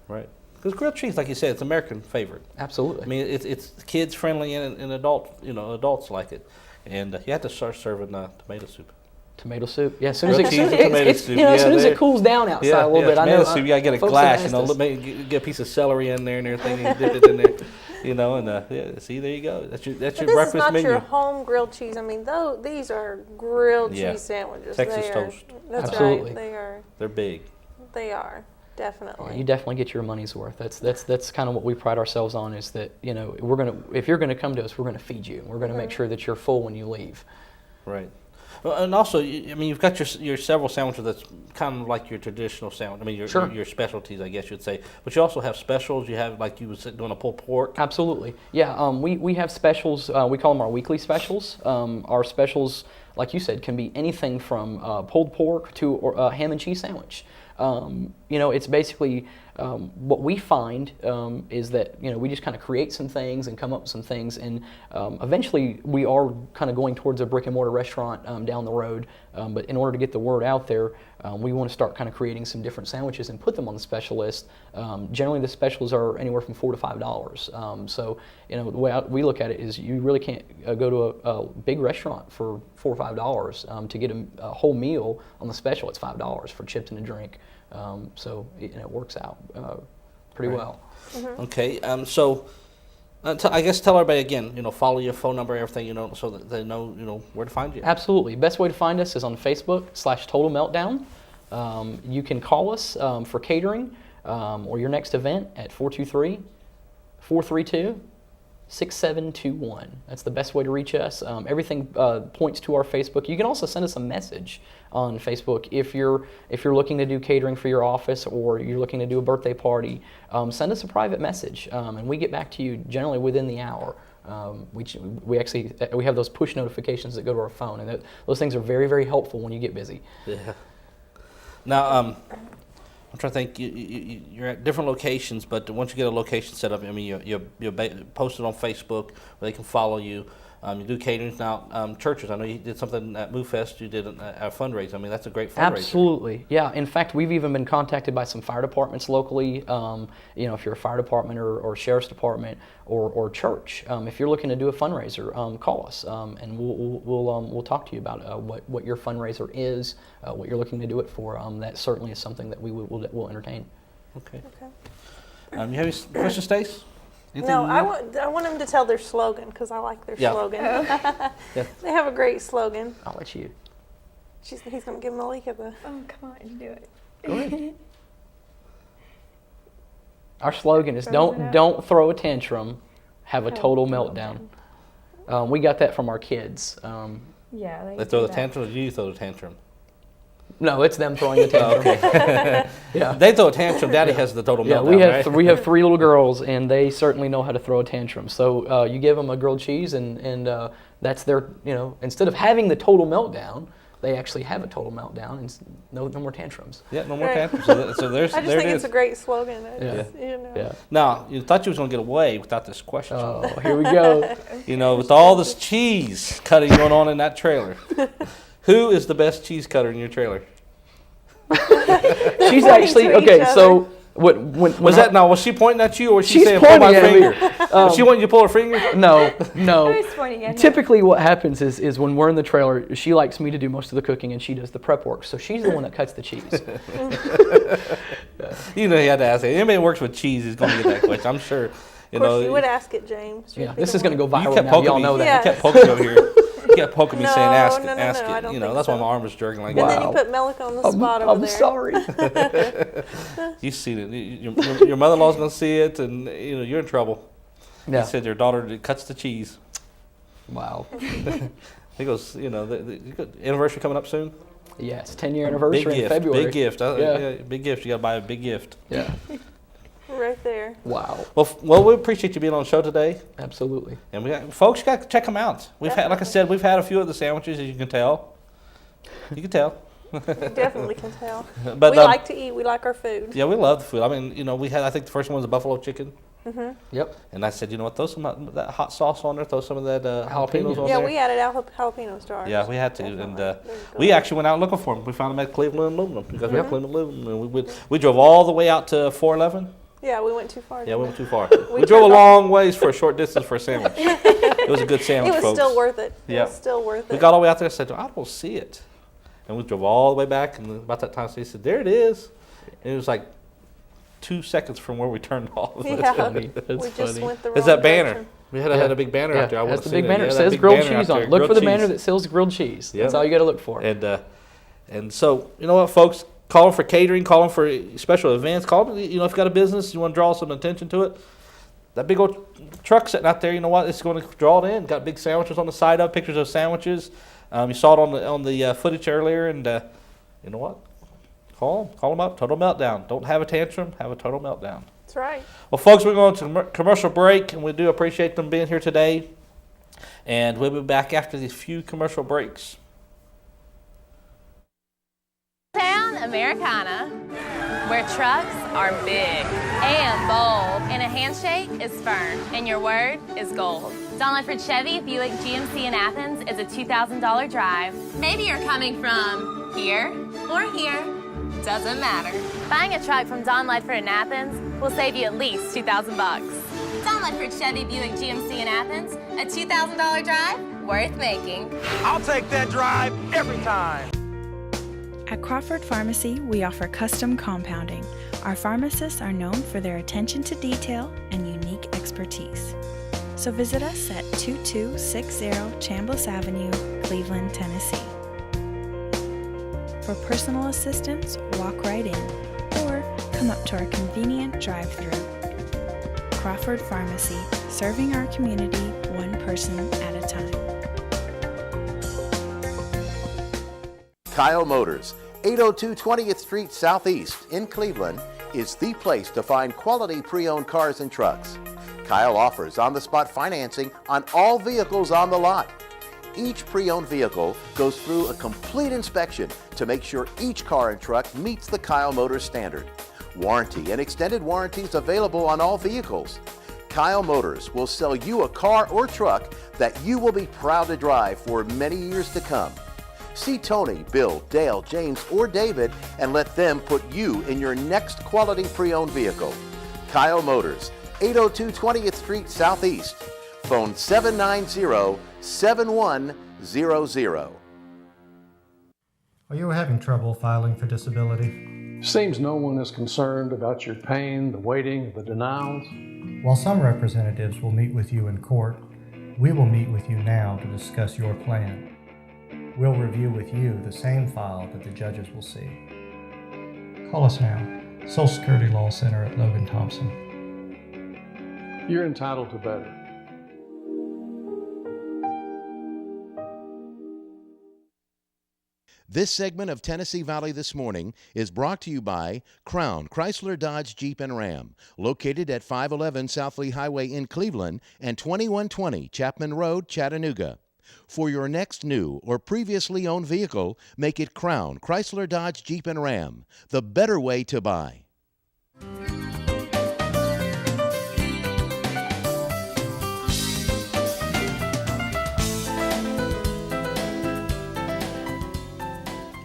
Right. Because grilled cheese, like you said, it's American favorite. Absolutely. I mean, it's kids friendly and adults like it. And you have to start serving tomato soup. Tomato soup, yeah. As soon as it cools down outside a little bit, I know. Tomato soup, you gotta get a glass, get a piece of celery in there and everything, and dip it in there, see, there you go. That's your breakfast menu. This is not your home grilled cheese. I mean, these are grilled cheese sandwiches. Texas toast. That's Absolutely. right. They're big. They are. Definitely. Yeah, you definitely get your money's worth. That's kind of what we pride ourselves on, is that if you're gonna come to us, we're gonna feed you. We're gonna make sure that you're full when you leave. Right. Well, and also, you've got your several sandwiches that's kind of like your traditional sandwich. I mean, your specialties, I guess you'd say. But you also have specials. You have, like you was doing a pulled pork. Absolutely. Yeah. We have specials. We call them our weekly specials. Our specials, like you said, can be anything from pulled pork to a ham and cheese sandwich. It's basically what we find is that we just kind of create some things and come up with some things, and eventually we are kind of going towards a brick and mortar restaurant down the road. But in order to get the word out there, we want to start kind of creating some different sandwiches and put them on the special list. Generally, the specials are anywhere from $4 to $5. So the way we look at it is you really can't go to a big restaurant for $4 or $5 to get a whole meal on the special. It's $5 for chips and a drink. So it works out pretty well. Okay, so I guess tell everybody again, follow your phone number, everything, so that they know, where to find you. Absolutely. Best way to find us is on Facebook /Total Meltdown. You can call us for catering or your next event at 423-432-6721. That's the best way to reach us. Everything points to our Facebook. You can also send us a message on Facebook if you're looking to do catering for your office or you're looking to do a birthday party. Send us a private message, and we get back to you generally within the hour. We have those push notifications that go to our phone, and those things are very, very helpful when you get busy. Yeah. Now, I'm trying to think. You're at different locations, but once you get a location set up, you post it on Facebook where they can follow you. You do caterings now. Churches, I know you did something at Move Fest. You did a fundraiser. That's a great fundraiser. Absolutely, yeah. In fact, we've even been contacted by some fire departments locally. If you're a fire department or sheriff's department or church, if you're looking to do a fundraiser, call us and we'll talk to you about what your fundraiser is, what you're looking to do it for. That certainly is something that we'll entertain. Okay. You have any questions, Stace? No, I want them to tell their slogan because I like their slogan. Yeah. They have a great slogan. I'll let you. He's going to give Malika the... Oh, come on, do it. Go ahead. Our slogan is don't throw a tantrum, have a total meltdown. We got that from our kids. Yeah, they throw the tantrum, or you throw the tantrum? No, it's them throwing the tantrum. Okay. Yeah. They throw a tantrum. Daddy has the total meltdown. Yeah, we have 3 little girls, and they certainly know how to throw a tantrum. So you give them a grilled cheese, and that's their, instead of having the total meltdown, they actually have a total meltdown and no more tantrums. Yeah, no more tantrums. So there's. I just think it's a great slogan. Yeah. Now, you thought you was going to get away without this question. Oh, here we go. With all this cheese cutting going on in that trailer. Who is the best cheese cutter in your trailer? She's actually okay. So was she pointing at you, or was she saying pull my finger? Was she wanting you to pull her finger? No. Who's pointing at Typically, what happens is when we're in the trailer, she likes me to do most of the cooking, and she does the prep work. So she's the one that cuts the cheese. You had to ask it. Anybody that works with cheese is going to get that question. I'm sure. Of course, you would ask it, James. Yeah, this is going to go viral now. Y'all know that. You kept poking me over here. You kept poking me saying, ask it. I don't think that's so. why my arm was jerking like that. that. And then you put Melika on the spot over there. I'm sorry. You've seen it. Your mother-in-law's going to see it, and you're in trouble. Yeah. You said your daughter cuts the cheese. Wow. He goes, the anniversary coming up soon? Yeah, it's 10-year anniversary in February. Big gift. Yeah. Big gift. You got to buy a big gift. Yeah. Right there. Wow. Well, we appreciate you being on the show today. Absolutely. And folks, you got to check them out. We've had, like I said, we've had a few of the sandwiches, as you can tell. You can tell. Definitely can tell. But we like to eat. We like our food. Yeah, we love the food. We had. I think the first one was a buffalo chicken. Mm-hmm. Yep. And I said, throw some of that hot sauce on there. Throw some of that jalapenos on there. Yeah, we added jalapenos to ours. Yeah, we had to, and we actually went out looking for them. We found them at Cleveland Aluminum because we're at Cleveland Aluminum. And we drove all the way out to 411. Yeah, we went too far. Yeah, we went too far. we drove a long ways for a short distance for a sandwich. It was a good sandwich, folks. It was still worth it. Yeah. It was still worth it. We got all the way out there and said, I don't see it. And we drove all the way back, and about that time, he said, there it is. And it was like 2 seconds from where we turned off. Yeah. That's funny. We just went the wrong It's that banner. direction. We had a big banner out there. That's the big banner. It says grilled cheese on it. Look for the banner that sells grilled cheese. Yep. That's all you got to look for. And so, you know what, folks? Call them for catering. Call them for special events. Call them, if you've got a business, you want to draw some attention to it. That big old truck sitting out there, you know what? It's going to draw it in. Got big sandwiches on the side of pictures of sandwiches. You saw it on the footage earlier, and you know what? Call them up. Total meltdown. Don't have a tantrum. Have a total meltdown. That's right. Well, folks, we're going to commercial break, and we do appreciate them being here today. And we'll be back after these few commercial breaks. Town Americana. where trucks are big and bold, and a handshake is firm, and your word is gold. Don Ledford Chevy Buick GMC in Athens is a $2,000 drive. Maybe you're coming from here or here, doesn't matter. Buying a truck from Don Ledford in Athens will save you at least $2,000 bucks. Don Ledford Chevy Buick GMC in Athens, a $2,000 drive worth making. I'll take that drive every time. At Crawford Pharmacy, we offer custom compounding. Our pharmacists are known for their attention to detail and unique expertise. So visit us at 2260 Chambliss Avenue, Cleveland, Tennessee. For personal assistance, walk right in or come up to our convenient drive-thru. Crawford Pharmacy, serving our community one person at a time. Kyle Motors, 802 20th Street Southeast in Cleveland, is the place to find quality pre-owned cars and trucks. Kyle offers on-the-spot financing on all vehicles on the lot. Each pre-owned vehicle goes through a complete inspection to make sure each car and truck meets the Kyle Motors standard. Warranty and extended warranties available on all vehicles. Kyle Motors will sell you a car or truck that you will be proud to drive for many years to come. See Tony, Bill, Dale, James, or David and let them put you in your next quality pre-owned vehicle. Kyle Motors, 802 20th Street Southeast. Phone 790-7100. Are you having trouble filing for disability? Seems no one is concerned about your pain, the waiting, the denials. While some representatives will meet with you in court, we will meet with you now to discuss your plan. We'll review with you the same file that the judges will see. Call us now. Social Security Law Center at Logan Thompson. You're entitled to better. This segment of Tennessee Valley This Morning is brought to you by Crown Chrysler Dodge Jeep and Ram, located at 511 South Lee Highway in Cleveland and 2120 Chapman Road, Chattanooga. For your next new or previously owned vehicle, make it Crown Chrysler Dodge Jeep and Ram, the better way to buy.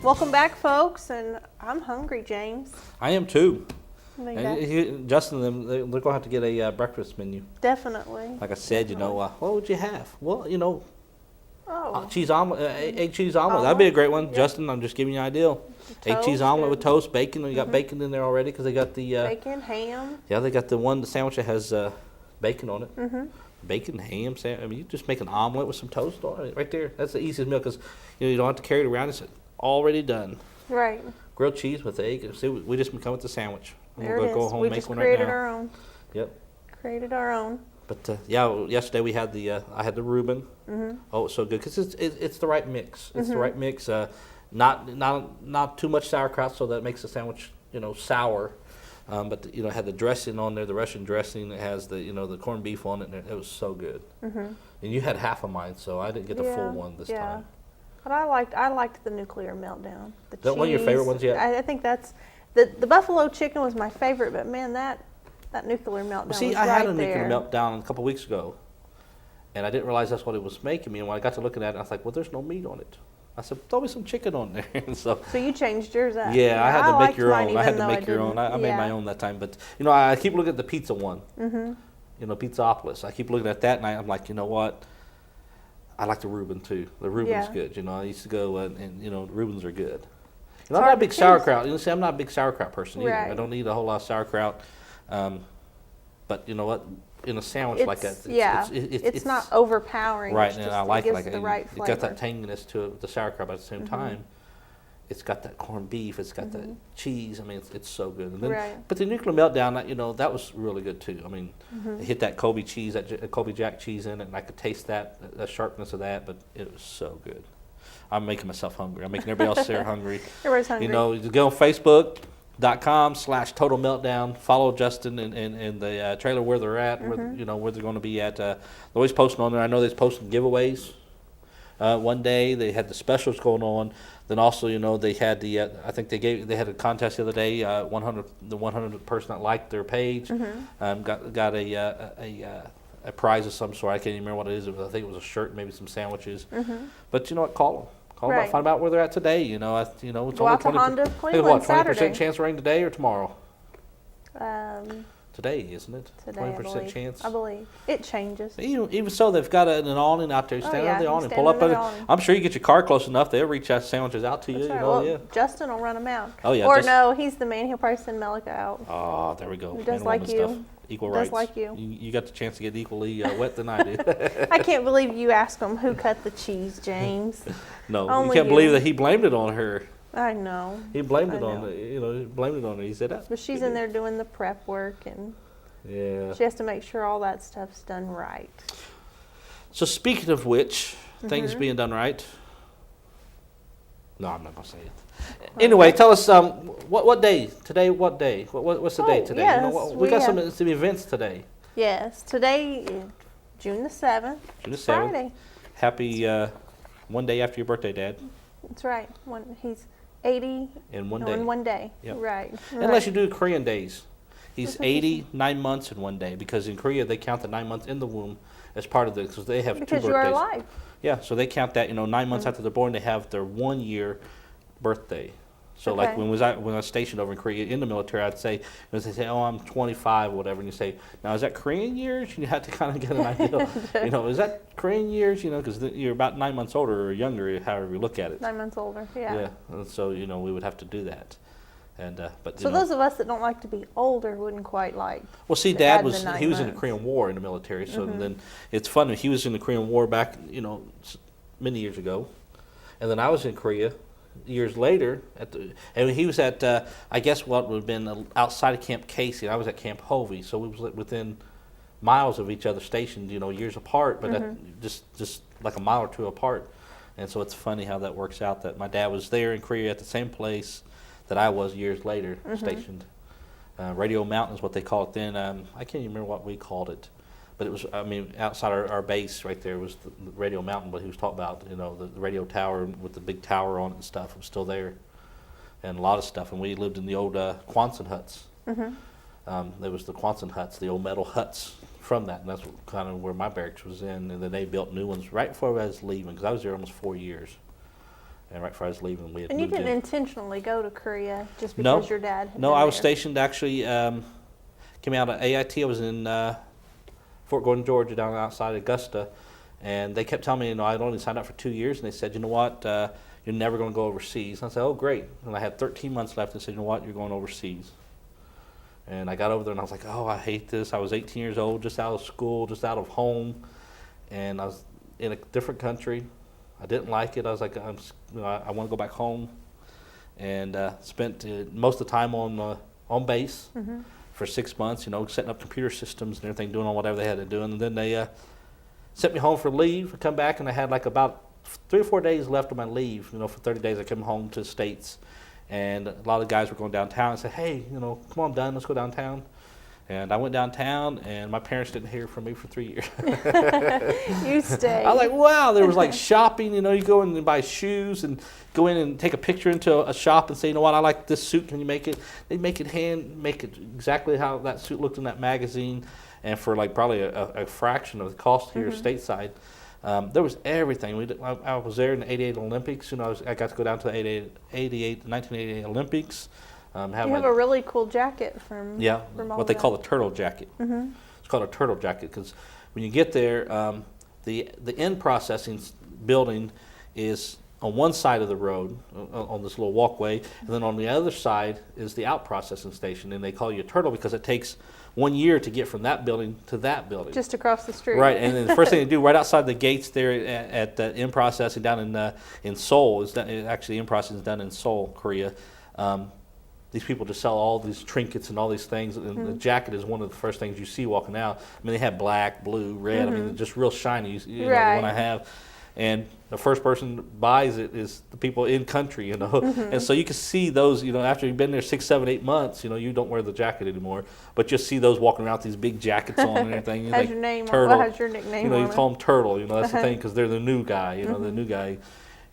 Welcome back, folks, and I'm hungry, James. I am too. And Justin and them, they're going to have to get a breakfast menu. Definitely. Like I said, Definitely. What would you have? Well, cheese omelet, egg cheese omelet. That'd be a great one. Yeah. Justin, I'm just giving you an idea. Egg cheese omelet with toast, bacon. You got bacon in there already because they got the bacon, ham. Yeah, they got the sandwich that has bacon on it. Bacon, ham, sandwich. I mean, you just make an omelet with some toast on it right there. That's the easiest meal because you don't have to carry it around. It's already done. Right. Grilled cheese with egg. See, we just come with the sandwich. There it is. Go home We and make just one created right now. our own. Yep. Created our own. But yesterday we had I had the Reuben. Oh, it's so good because it's the right mix. It's the right mix. Not too much sauerkraut so that it makes the sandwich sour. But it had the dressing on there, the Russian dressing. It has the corned beef on it. And it was so good. And you had half of mine, so I didn't get the full one this time. But I liked the nuclear meltdown. Is that one of your favorite ones yet? I think that's the buffalo chicken was my favorite, but man, that nuclear meltdown was right there. I had a nuclear meltdown a couple weeks ago, and I didn't realize that's what it was making me. And when I got to looking at it, I was like, well, there's no meat on it. I said, throw me some chicken on there. And so you changed yours up. Yeah, I had to make your own. I had to I make your own. I made my own that time. But, I keep looking at the pizza one. Pizzaopolis. I keep looking at that, and I'm like, you know what? I like the Reuben, too. The Reuben's good. I used to go, and Reubens are good. I'm not a big sauerkraut. I'm not a big sauerkraut person either. Right. I don't need a whole lot of sauerkraut. But you know what? In a sandwich like that, it's not overpowering. Right, and I like it like the right it. flavor. It's got that tanginess to it, the sauerkraut, but at the same time, it's got that corned beef. It's got that cheese. I mean, it's so good. And then, but the nuclear meltdown, that was really good too. I mean, it hit that Colby cheese, that Colby Jack cheese in it, and I could taste the sharpness of that. But it was so good. I'm making myself hungry. I'm making everybody else there hungry. Everybody's hungry. You go on Facebook.com/Total Meltdown. Follow Justin and the trailer where they're at, where they're going to be at. They're always posting on there. I know they're posting giveaways. one day. They had the specials going on. Then also, they had I think they had a contest the other day. The 100th person that liked their page got a prize of some sort. I can't even remember what it is. I think it was a shirt, maybe some sandwiches. But you know what? Call them. Call them. Find out where they're at today. It's Go only out to 20%. Honda Hey, Cleveland what? 20% Saturday. chance of rain today or tomorrow? Today, isn't it? Today, 20% chance. I believe it changes. Even so, they've got an awning out there. Stand on the you awning, stand pull on up. the awning. I'm sure you get your car close enough, they'll reach out sandwiches out to you. That's right. Yeah. Justin will run them out. Oh yeah. Or no, he's the man. He'll probably send Melika out. Oh, there we go. Just like you. Stuff. Equal rights. Just like you. You got the chance to get equally wet than I did. I can't believe you asked him who cut the cheese, James. No, Only you can't believe that he blamed it on her. I know. He blamed it on he blamed it on her. He said that. But she's in there doing the prep work, and she has to make sure all that stuff's done right. So speaking of which, things being done right. No, I'm not gonna say it. Anyway, tell us what day today? What day? What's the day today? Yes, we got some events today. Yes, today is June the 7th. June the 7th. Friday. Happy one day after your birthday, Dad. That's right. He's 80 in one day. In one day. Yep. Right. Unless you do Korean days. He's 80, 9 months in one day, because in Korea they count the 9 months in the womb as part of because they have 2 birthdays. Because you are alive. Yeah, so they count that 9 months after they're born, they have their 1 year birthday. So like when I was stationed over in Korea in the military, I'd say, they say, oh, I'm 25 or whatever, and you say, now is that Korean years? You have to kind of get an idea. Is that Korean years? Because you're about 9 months older or younger, however you look at it. 9 months older, yeah. Yeah, and so we would have to do that. And but so those of us that don't like to be older wouldn't quite like. Well, see, Dad was in the Korean War in the military, so then it's funny. He was in the Korean War back many years ago, and then I was in Korea years later and he was at I guess what would have been outside of Camp Casey, and I was at Camp Hovey, so we was within miles of each other, stationed years apart, but just like a mile or two apart. And so it's funny how that works out, that my dad was there in Korea at the same place that I was years later stationed. Radio Mountain is what they call it then. I can't even remember what we called it, but it was, outside our base right there was the Radio Mountain, what he was talking about, the radio tower with the big tower on it and stuff was still there, and a lot of stuff. And we lived in the old Quonset huts. There was the Quonset huts, the old metal huts from that, and that's kind of where my barracks was in. And then they built new ones right before I was leaving, because I was there almost 4 years. And right before I was leaving, we had moved in. And you didn't intentionally go to Korea just because your dad had No, I was there. stationed actually, came out of AIT. I was in Fort Gordon, Georgia, down outside Augusta. And they kept telling me, I'd only signed up for 2 years. And they said, you know what, you're never going to go overseas. And I said, oh, great. And I had 13 months left. And they said, you know what, you're going overseas. And I got over there and I was like, oh, I hate this. I was 18 years old, just out of school, just out of home. And I was in a different country. I didn't like it. I was like, I want to go back home. And spent most of the time on base for 6 months, setting up computer systems and everything, doing on whatever they had to do. And then they sent me home for leave. I come back and I had like about 3 or 4 days left of my leave. For 30 days I came home to the States. And a lot of guys were going downtown and said, hey, come on, Dunn, let's go downtown. And I went downtown, and my parents didn't hear from me for 3 years. You stayed. I was like, wow, there was like shopping, you go in and buy shoes and go in and take a picture into a shop and say, you know what, I like this suit, can you make it? They make it exactly how that suit looked in that magazine, and for like probably a fraction of the cost here stateside. There was everything. I was there in the 88 Olympics. I got to go down to the 1988 Olympics. You have a really cool jacket from what they call the turtle jacket. It's called a turtle jacket because when you get there, the end processing building is on one side of the road on this little walkway, and then on the other side is the out processing station, and they call you a turtle because it takes 1 year to get from that building to that building. Just across the street. Right, and then the first thing they do right outside the gates there at the in processing down in Seoul is actually in processing is done in Seoul, Korea. These people just sell all these trinkets and all these things, and the jacket is one of the first things you see walking out. They have black, blue, red. Just real shiny. The one I have. and the first person that buys it is the people in country, you know. And so you can see those, you know, after you've been there 6, 7, 8 months, you know, you don't wear the jacket anymore, but you'll see those walking around with these big jackets on and everything. Has like, your name Turtle. What has your nickname You know, on you it? call them Turtle, you know, that's the thing, because they're the new guy, you know, the new guy.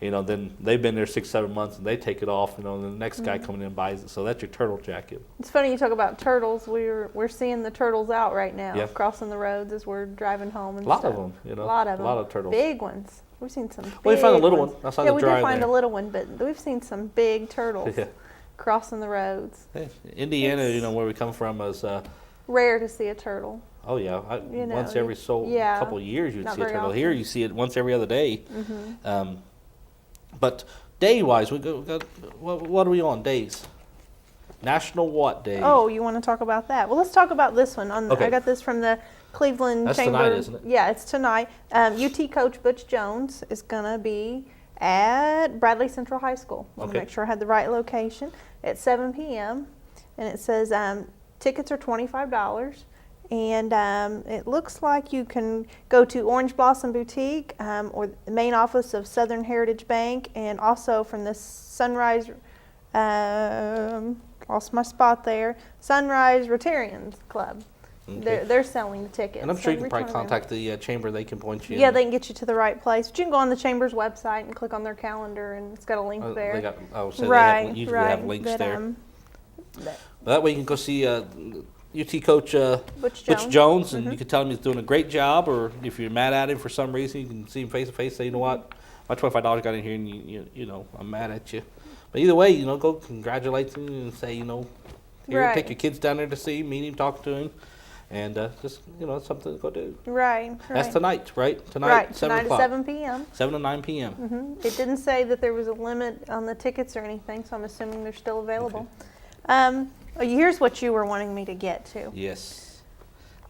You know, then they've been there 6, 7 months, and they take it off. You know, and the next guy coming in buys it. So that's your turtle jacket. It's funny you talk about turtles. We're seeing the turtles out right now, Yeah. crossing the roads as we're driving home and A lot stuff. of them, you know. A lot of them. A lot of turtles. Big ones. We've seen some. Well, you found a little ones. one outside yeah, the we drive did find there. a little one, but we've seen some big turtles Yeah. crossing the roads. Hey, Indiana, you know, where we come from is. Rare to see a turtle. Oh yeah, You know, once every couple of years you'd not see a very turtle. often. Here you see it once every other day. But day-wise, what are we on days? National what day? Oh, you want to talk about that? Well, let's talk about this one. Okay. I got this from the Cleveland That's Chamber. tonight, isn't it? Yeah, it's tonight. UT coach Butch Jones is going to be at Bradley Central High School. I want to Okay. make sure I had the right location. At 7 p.m. And it says tickets are $25. And it looks like you can go to Orange Blossom Boutique or the main office of Southern Heritage Bank, and also from the Sunrise, lost my spot there, Sunrise Rotarians Club. Okay. They're selling the tickets. And I'm sure you So can probably return them. contact the chamber. They can point you. Yeah, in. they can get you to the right place. But you can go on the Chamber's website and click on their calendar, and it's got a link there. They got. Oh, so right, they usually right. have links But, there. That way you can go see UT coach Butch Jones, and you can tell him he's doing a great job, or if you're mad at him for some reason, you can see him face to face. Say, you know what, my $25 got in here, and you know, I'm mad at you. But either way, you know, go congratulate him and say, you know, here, Right. take your kids down there to see him, meet him, talk to him, and just, you know, it's something to go do. Right. That's tonight, right? Tonight, Right. 7 Tonight o'clock. at 7 p.m. 7 to 9 p.m. It didn't say that there was a limit on the tickets or anything, so I'm assuming they're still available. Here's what you were wanting me to get to. Yes.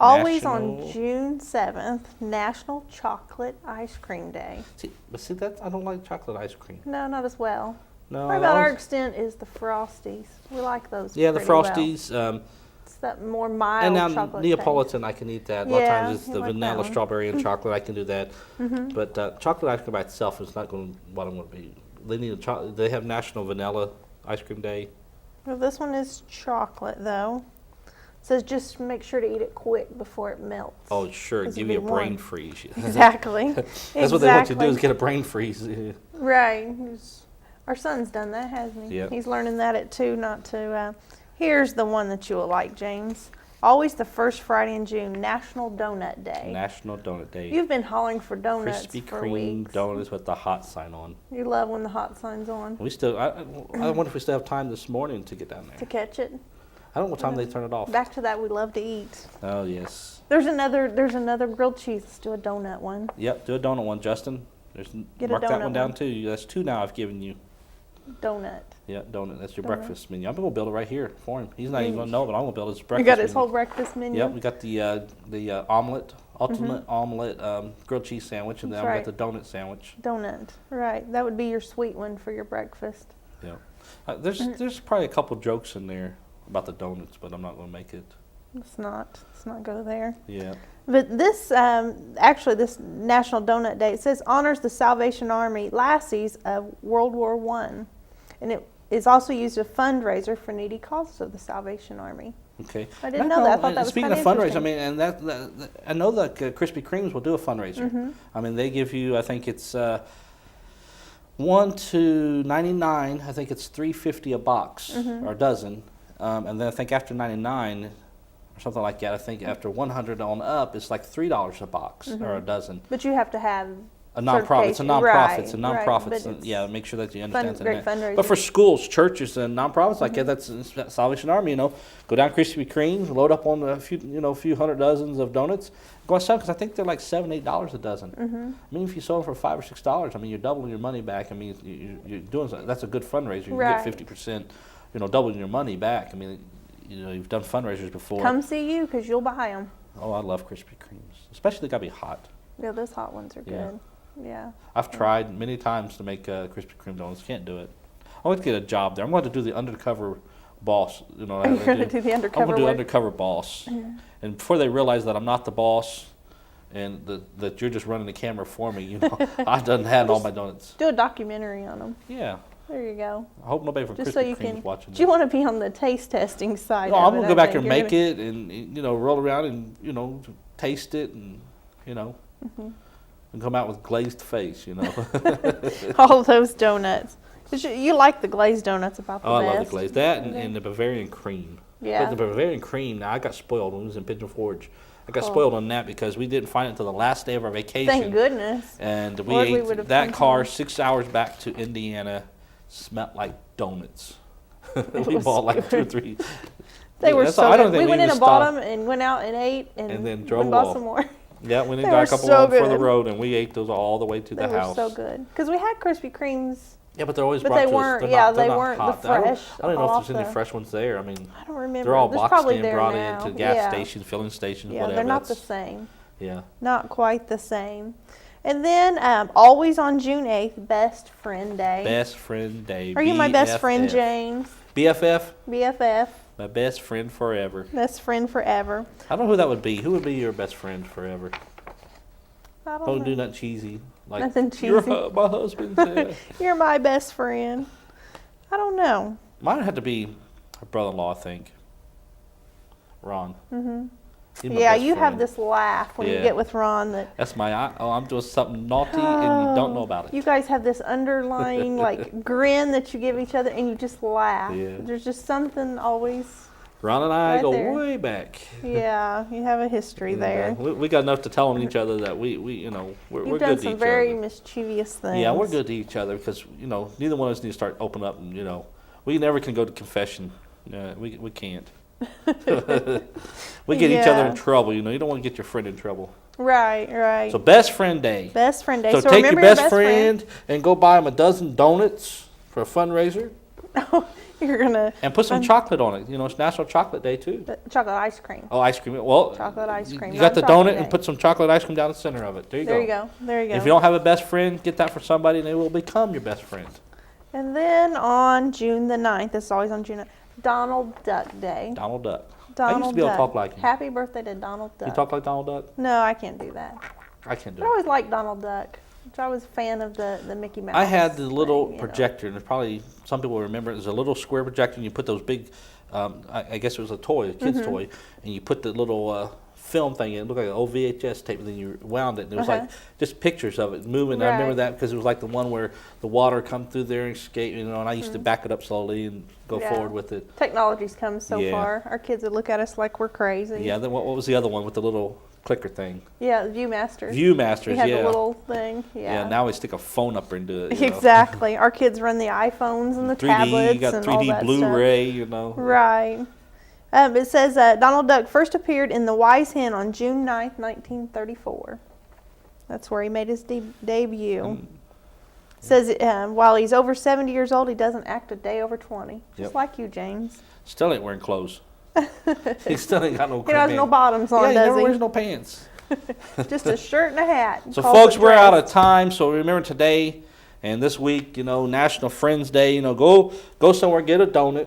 Always on National- June 7th, National Chocolate Ice Cream Day. See that I don't like chocolate ice cream. No, not as well. No. Right about our extent is the Frosties. We like those. Yeah, the pretty well. Frosties. It's that more mild And now chocolate Neapolitan, I can eat that. A lot of Yeah, times it's you the like that vanilla, one. strawberry, and chocolate. I can do that. But chocolate ice cream by itself is not going what I'm going to be. They need They have National Vanilla Ice Cream Day. Well, this one is chocolate though. It says just make sure to eat it quick before it melts. Oh, sure, 'Cause give it'd you a be brain warm. freeze. Exactly. That's what they want you to do is Exactly. get a brain freeze. Right. Our son's done that, hasn't he? Yep. He's learning that at 2 not to. Here's the one that you'll like, James. Always the first Friday in June, National Donut Day. National Donut Day. You've been hollering for donuts Krispy for Kreme weeks. donuts with the hot sign on. You love when the hot sign's on We still. I wonder if we still have time this morning to get down to there. catch it. I don't know what time they turn it off. Back to that, we love to eat. Oh yes. There's another grilled cheese. Let's do a donut one. Yep. Do a donut one, Justin. Get a Mark that donut one down one. too. That's 2 now I've given you. Donut. Yeah, donut. That's your Donut. breakfast menu. I'm gonna build it right here for him. He's not even gonna know, but I'm gonna build his You breakfast. got his menu. whole breakfast menu. Yep, we got the omelet, ultimate omelet, grilled cheese sandwich, and then That's we got the donut sandwich. Donut. Right. That would be your sweet one for your breakfast. Yeah, there's probably a couple jokes in there about the donuts, but I'm not gonna make it. Let's not go there. Yeah. But this, actually, this National Donut Day, it says honors the Salvation Army lassies of World War I. And it is also used as a fundraiser for needy causes of the Salvation Army. Okay. I didn't know that. I thought that was Speaking kinda of fundraising, I interesting. mean, and that I know that Krispy Kremes will do a fundraiser. I mean, they give you, I think it's 1 to 99. I think it's $3.50 a box or a dozen, and then I think after 99 or something like that, I think after 100 on up, it's like $3 a box or a dozen. But you have to have A nonprofit. It's a certification. nonprofit. It's a Right, nonprofit. but So, it's yeah, make sure that you understand great that. fundraiser. But for schools, churches, and nonprofits like that, that's Salvation Army. You know, go down Krispy Kreme's, load up on a few hundred dozens of donuts. Go and sell because I think they're like $7, $8 a dozen. I mean, if you sell them for $5 or $6, I mean, you're doubling your money back. I mean, you're doing that's a good fundraiser. You Right. get 50%. You know, doubling your money back. I mean, you know, you've done fundraisers before. Come see you because you'll buy them. Oh, I love Krispy Kremes, especially they gotta be hot. Yeah, those hot ones are Yeah. good. Yeah. I've tried many times to make Krispy Kreme donuts. Can't do it. I want to get a job there. I'm going to do the undercover boss. You know, You're going to do the I'm undercover going to do work? undercover boss. And before they realize that I'm not the boss, and that you're just running the camera for me. You know, I've done had all my donuts. Do a documentary on them. Yeah. There you go. I hope nobody from Just Krispy so you Kreme can. is watching. Do you want to be on the taste testing side? No, of I'm it, gonna go back there and You're make gonna- it, and you know, roll around and you know, taste it, and you know, and come out with glazed face. You know. All those donuts. 'Cause you like the glazed donuts about the Oh, I best. love the glaze. That and the Bavarian cream. Yeah. But the Bavarian cream, now I got spoiled when we was in Pigeon Forge. I got spoiled on that because we didn't find it until the last day of our vacation. Thank goodness. And we Lord, we ate would've that come car home. 6 hours back to Indiana. Smelled like donuts. We was bought like 2 or 3. They were That's so all- I don't good. think We went in even and bought stopped. them and went out and ate and And then went drove and bought off. some more. Yeah, we They got were a couple so of them for the good. road, and we ate those all the way to They the were house. so good. Because we had Krispy Kremes. Yeah, but they're always But brought they to weren't- us. yeah, They're they not weren't the hot. fresh I don't know if off there's any the- fresh ones there. I mean, I don't remember. they're all There's boxed probably in, there brought now. into gas Yeah. stations, filling stations, Yeah, whatever. they're not the That's- same. Yeah. Not quite the same. And then always on June 8th, Best Friend Day. Best friend day. Are you my best friend, BFF. James? BFF? BFF. My best friend forever. Best friend forever. I don't know who that would be. Who would be your best friend forever? I Don't don't do know. nothing cheesy. Like, Nothing You're cheesy. my husband. Yeah. You're my best friend. I don't know. Mine would have to be her brother-in-law, I think. Ron. He's my Yeah, best you have friend. this laugh when you Yeah. get with Ron that That's I'm doing something naughty and you don't know about it. you guys have this underlying like grin that you give each other and you just laugh. Yeah. There's just something always. Ron and I Right go there. way back. Yeah, you have a history And, there. we got enough to tell on each other that we you know, we're You've good done to some each very other. mischievous things. Yeah, we're good to each other because, you know, neither one of us need to start opening up and, you know, we never can go to confession. We can't. We get each other in Yeah. trouble, you know. You don't want to get your friend in trouble. Right, right. So best friend day. Best friend day. So So take your remember best friend and go buy him a dozen donuts for a fundraiser You're gonna and put some chocolate on it. You know, it's National Chocolate Day too. chocolate ice cream. Oh, ice cream. Well, Chocolate ice cream. you got the non-chocolate donut and day. put some chocolate ice cream down the center of it. There you There go. you go. There you go. If you don't have a best friend, get that for somebody and they will become your best friend. And then on June the 9th, this is always on June 9th, Donald Duck Day. Donald Duck. Donald I used to be able to Duck. talk like him. Happy birthday to Donald Duck. You talk like Donald Duck? No, I can't do that. I can't do But I it. always liked Donald Duck. Which I was a fan of the Mickey Mouse. I had the little thing, you know. projector, and there's probably some people will remember it. There's a little square projector, and you put those big, I guess it was a toy, a kid's Mm-hmm. toy, and you put the little film thing in. It looked like an old VHS tape, and then you wound it, and it was like just pictures of it moving. I remember Right. that because it was like the one where the water come through there and escape, you know, and I used to back it up slowly and go Yeah. forward with it. Technology's come so Yeah. far. Our kids would look at us like we're crazy. Yeah, then what was the other one with the little clicker thing? Yeah, Viewmaster. Viewmasters, We had yeah. the little thing. Yeah, Yeah. now we stick a phone up into it. You know. Exactly. Our kids run the iPhones and the 3D, tablets you got and all 3D that Blu-ray, you know. stuff. Right. It says Donald Duck first appeared in The Wise Hen on June 9th, 1934. That's where he made his debut. Says while he's over 70 years old, he doesn't act a day over 20. Just Yep. like you, James. Still ain't wearing clothes. He still ain't got no He has no pants. bottoms on, Yeah, he does never he? wears no pants. Just a shirt and a hat. So Calls folks, it we're out dress. of time. So remember today and this week, you know, National Friends Day. You know, go somewhere, get a donut,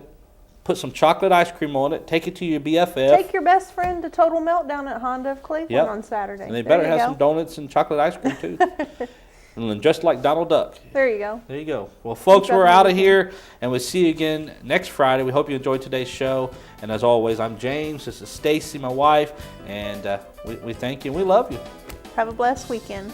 put some chocolate ice cream on it, take it to your BFF, Take your best friend to Total Meltdown at Honda of Cleveland Yep. on Saturday. and they There better you have go. some donuts and chocolate ice cream too. And then just like Donald Duck. There you go. There you go. Well, folks, Keep we're up out of with here, and we'll see you again next Friday. We hope you enjoyed today's show. And as always, I'm James. This is Stacy, my wife, and we thank you and we love you. Have a blessed weekend.